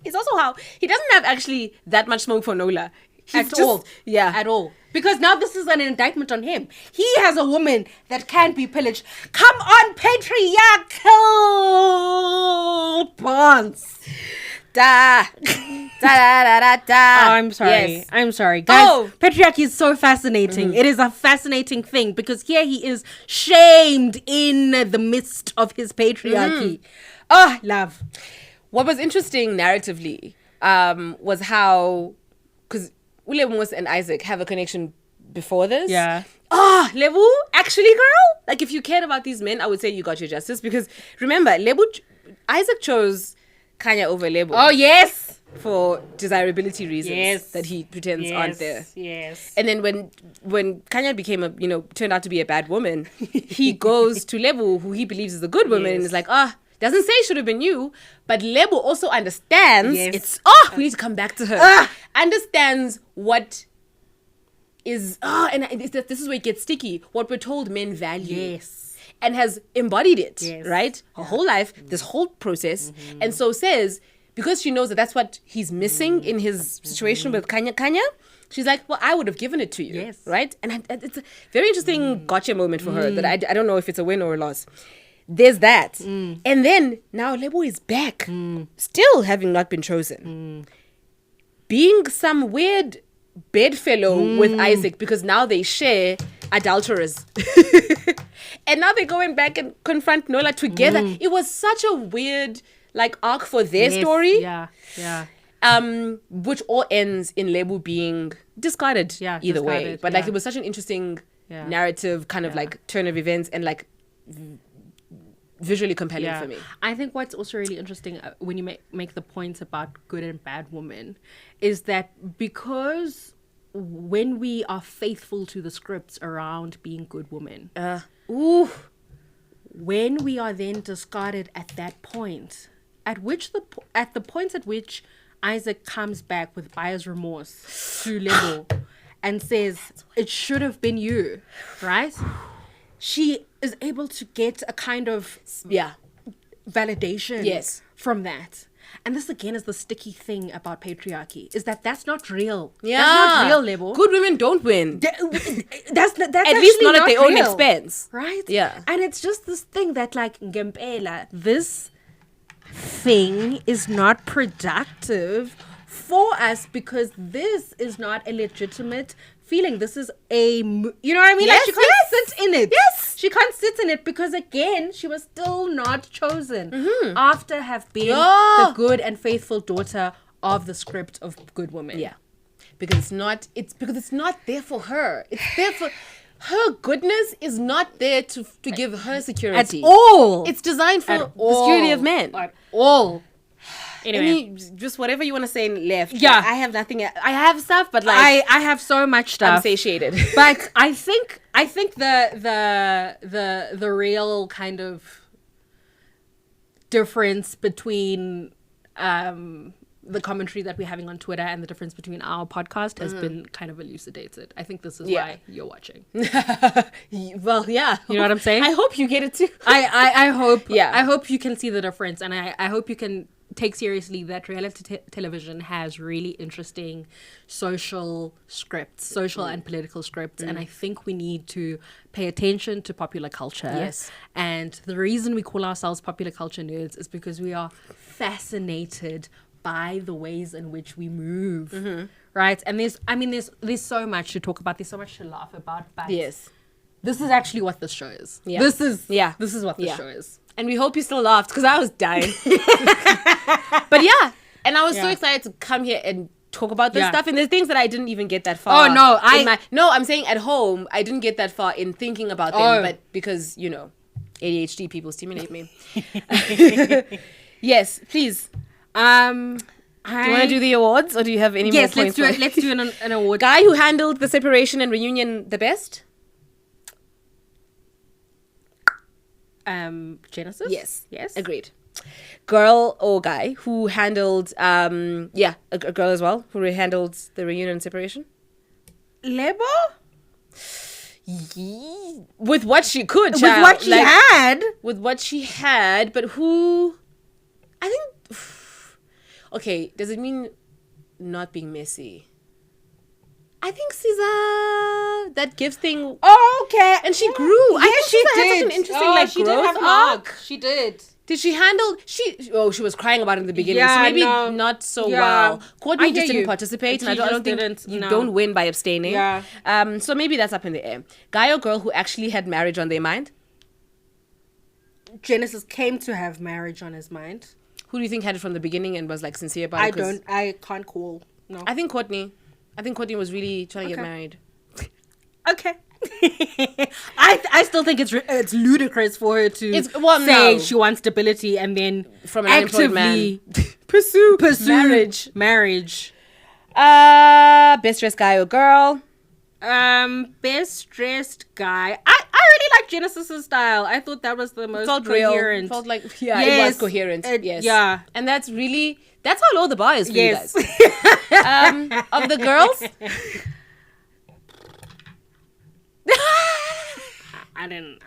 It's also how he doesn't have actually that much smoke for Nola. At all. Yeah. At all. Because now this is an indictment on him. He has a woman that can't be pillaged. Come on, patriarchal pawns. Da. Da. I'm sorry. Yes. I'm sorry. Guys, Oh. patriarchy is so fascinating. It is a fascinating thing because here he is shamed in the midst of his patriarchy. Oh, love. What was interesting narratively was how, because Ulemos and Isaac have a connection before this. Yeah. Lebu, actually, girl, like if you cared about these men, I would say you got your justice because remember, Isaac chose Kanya over Lebu. Oh, yes. For desirability reasons Yes. that he pretends aren't there. Yes. And then when Kanya became turned out to be a bad woman, he goes to Lebu, who he believes is a good woman, and Yes. is like, doesn't say it should have been you, but Lebu also understands Yes. we need to come back to her. Understands what is, this is where it gets sticky, what we're told men value. Yes. And has embodied it, Yes. right? Her whole life, this whole process. And so says, because she knows that that's what he's missing in his situation with Kanya. She's like, well, I would have given it to you. Yes. Right? And it's a very interesting gotcha moment for her that I don't know if it's a win or a loss. There's that. And then now Lebo is back, still having not been chosen. Being some weird bedfellow with Isaac because now they share adulterers. And now they're going back and confront Nola together. It was such a weird like arc for their story. Yeah. Which all ends in Lebo being discarded either way. But like it was such an interesting narrative kind of like turn of events and like visually compelling for me. I think what's also really interesting when you make the points about good and bad women is that because when we are faithful to the scripts around being good women, when we are then discarded at that point, at the point at which Isaac comes back with buyer's remorse to Lebo and says, it should have been you, right? She is able to get a kind of validation from that. And this again is the sticky thing about patriarchy, is that that's not real. Yeah. That's not real, Lebo. Good women don't win. That's at least not at their own expense. Right? Yeah. And it's just this thing that like, Ngempela, this thing is not productive for us because this is not a legitimate feeling. This is you know what I mean? Yes, like she can't sit in it. Yes. She can't sit in it because again, she was still not chosen after have been the good and faithful daughter of the script of good women. Yeah. Because it's not there for her. It's there for her goodness is not there to give her security. At all. It's designed for the security of men. At all. Anyway, just whatever you want to say left. Yeah. Like, I have nothing. I have stuff, but like I have so much stuff. I'm satiated. But I think the real kind of difference between the commentary that we're having on Twitter and the difference between our podcast has been kind of elucidated. I think this is why you're watching. Well, yeah. You know what I'm saying? I hope you get it too. I hope. Yeah. I hope you can see the difference, and I hope you can take seriously that reality television has really interesting social scripts, social and political scripts, and I think we need to pay attention to popular culture. Yes. And the reason we call ourselves popular culture nerds is because we are fascinated by the ways in which we move, right? And there's so much to talk about. There's so much to laugh about. But Yes. this is actually what this show is. Yeah. This is what this Yeah. show is. And we hope you still laughed because I was dying. But yeah, and I was so excited to come here and talk about this stuff. And there's things that I didn't even get that far. Oh no, I'm saying at home I didn't get that far in thinking about them, but because ADHD people stimulate me. Yes, please. Do you want to do the awards, or do you have any more points? Yes, let's do it. Let's do an award. Guy who handled the separation and reunion the best. Genesis? Yes. Agreed. Girl or guy who handled, a girl as well, who handled the reunion and separation? Lebo? With what she could, With what she had. With what she had, but who... I think... Okay, does it mean not being messy? I think Caesar, that gift thing... Oh, okay. And she grew. Yeah, I think she Caesar did. had such an interesting she growth did have an arc. She did. Did she handle... She was crying about it in the beginning. Yeah, so maybe no. not so Yeah. well. Courtney I just hear didn't you. participate. And I She don't just think didn't, you no. don't win by abstaining. Yeah. So maybe that's up in the air. Guy or girl who actually had marriage on their mind? Genesis came to have marriage on his mind. Who do you think had it from the beginning and was like sincere about it? 'Cause I can't call. No. I think Courtney. I think Courtney was really trying to get Okay. married. Okay. I still think it's ludicrous for her to say no. she wants stability and then From an unemployed man. pursue Marriage. marriage. Best dressed guy or girl? Best dressed guy. I really like Genesis's style. I thought that was the most Felt coherent. real. Felt like it Yes. was coherent. Yes. Yeah. And that's how low the bar is for Yes. you guys. Of the girls? I didn't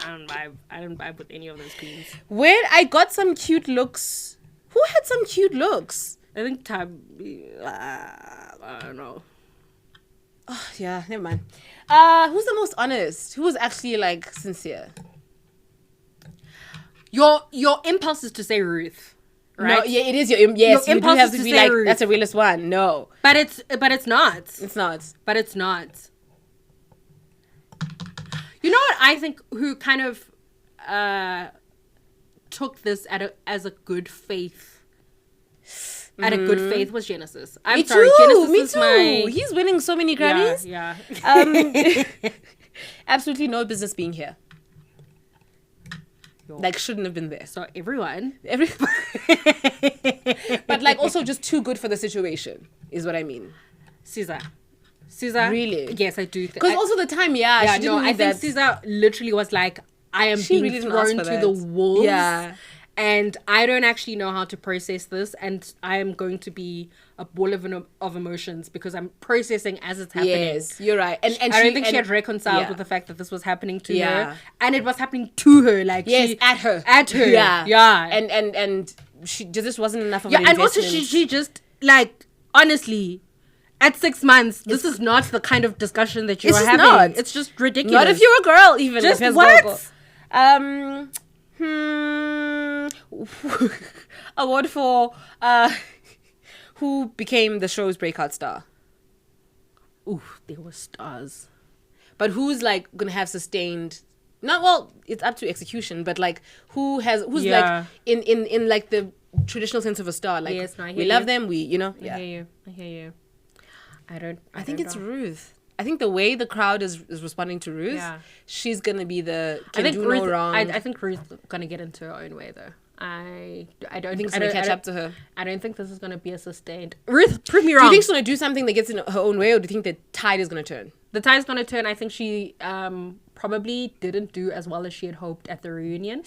vibe with any of those queens. Where I got some cute looks. Who had some cute looks? I think Tabby. I don't know. Oh, yeah, never mind. Who's the most honest? Who was actually like sincere? Your impulse is to say Ruth, right? No, yeah, it is your yes. Your You do impulse have is to to be say like Ruth. that's a realist one. No, But it's not. it's not. But it's not. You know what I think? Who kind of took this as a good faith. At a good faith was Genesis. I'm Me sorry, too. Genesis Me is too. my He's winning so many Grammys. Yeah. Absolutely no business being here. Like shouldn't have been there. So everyone. But like also just too good for the situation is what I mean. Caesar. Really? Yes, I do. Because also the time, she didn't I need think that. Caesar literally was like, I am She being really didn't ask thrown for to that. the wolves. Yeah. And I don't actually know how to process this, and I am going to be a ball of emotions because I'm processing as it's happening. Yes, you're right. And I don't think she had reconciled yeah. with the fact that this was happening to Yeah. her, and it was happening to her. Like at her, yeah. And she just wasn't enough of Yeah, an and also investment. she just like honestly. At 6 months, this is not the kind of discussion that you're It's just having. not. It's just ridiculous. Not if you're a girl, even. Just if what? Award for who became the show's breakout star. Ooh, there were stars. But who's like gonna have sustained? Not well. It's up to execution, but like who's like in like the traditional sense of a star. Like Yes, no, I hear we love you. them. I hear you. I think don't it's know. Ruth. I think the way the crowd is responding to Ruth, she's gonna be the I think do Ruth, no wrong. I think Ruth's gonna get into her own way though. I don't think it's gonna catch up to her. I don't think this is gonna be a sustained. Ruth, prove me Do wrong. you think she's gonna do something that gets in her own way, or do you think the tide is gonna turn? The tide's gonna turn? I think she probably didn't do as well as she had hoped at the reunion.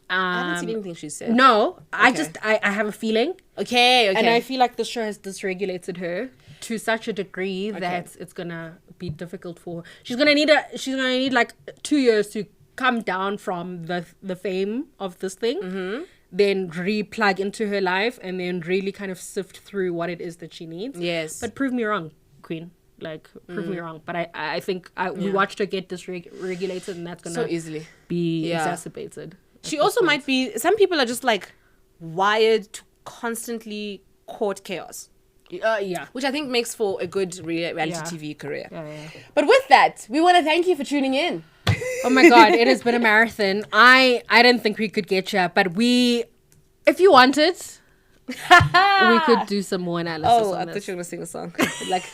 I haven't seen anything she said. No, Okay. I have a feeling. Okay. And I feel like this show has dysregulated her to such a degree that it's gonna be difficult for her. She's gonna need like 2 years to come down from the fame of this thing, then re-plug into her life, and then really kind of sift through what it is that she needs. Yes. But prove me wrong, Queen. Like prove me wrong. But I think we watched her get dysregulated, and that's gonna so easily be exacerbated. She also might be. Some people are just like wired to constantly court chaos. Yeah. Which I think makes for a good reality Yeah. TV career. Yeah. But with that, we want to thank you for tuning in. Oh my God, it has been a marathon. I didn't think we could get you, but if you wanted, we could do some more analysis I on thought this. you were going to sing a song. Like,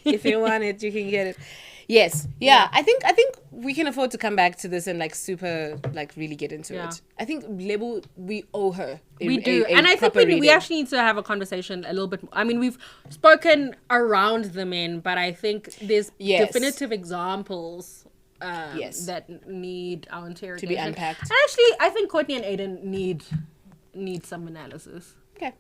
if you want it, you can get it. Yes. Yeah. I think we can afford to come back to this and like super like really get into it. I think Lebu, we owe her. We do. And I think we actually need to have a conversation a little bit. I mean, we've spoken around the men, but I think there's definitive examples that need our interrogation. To be unpacked. And actually, I think Courtney and Aiden need some analysis. Okay.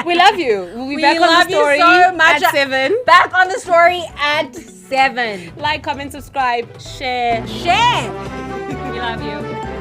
We love you. We'll be back on the story so much at 7. Back on the story at 7. Like, comment, subscribe, share. We love you.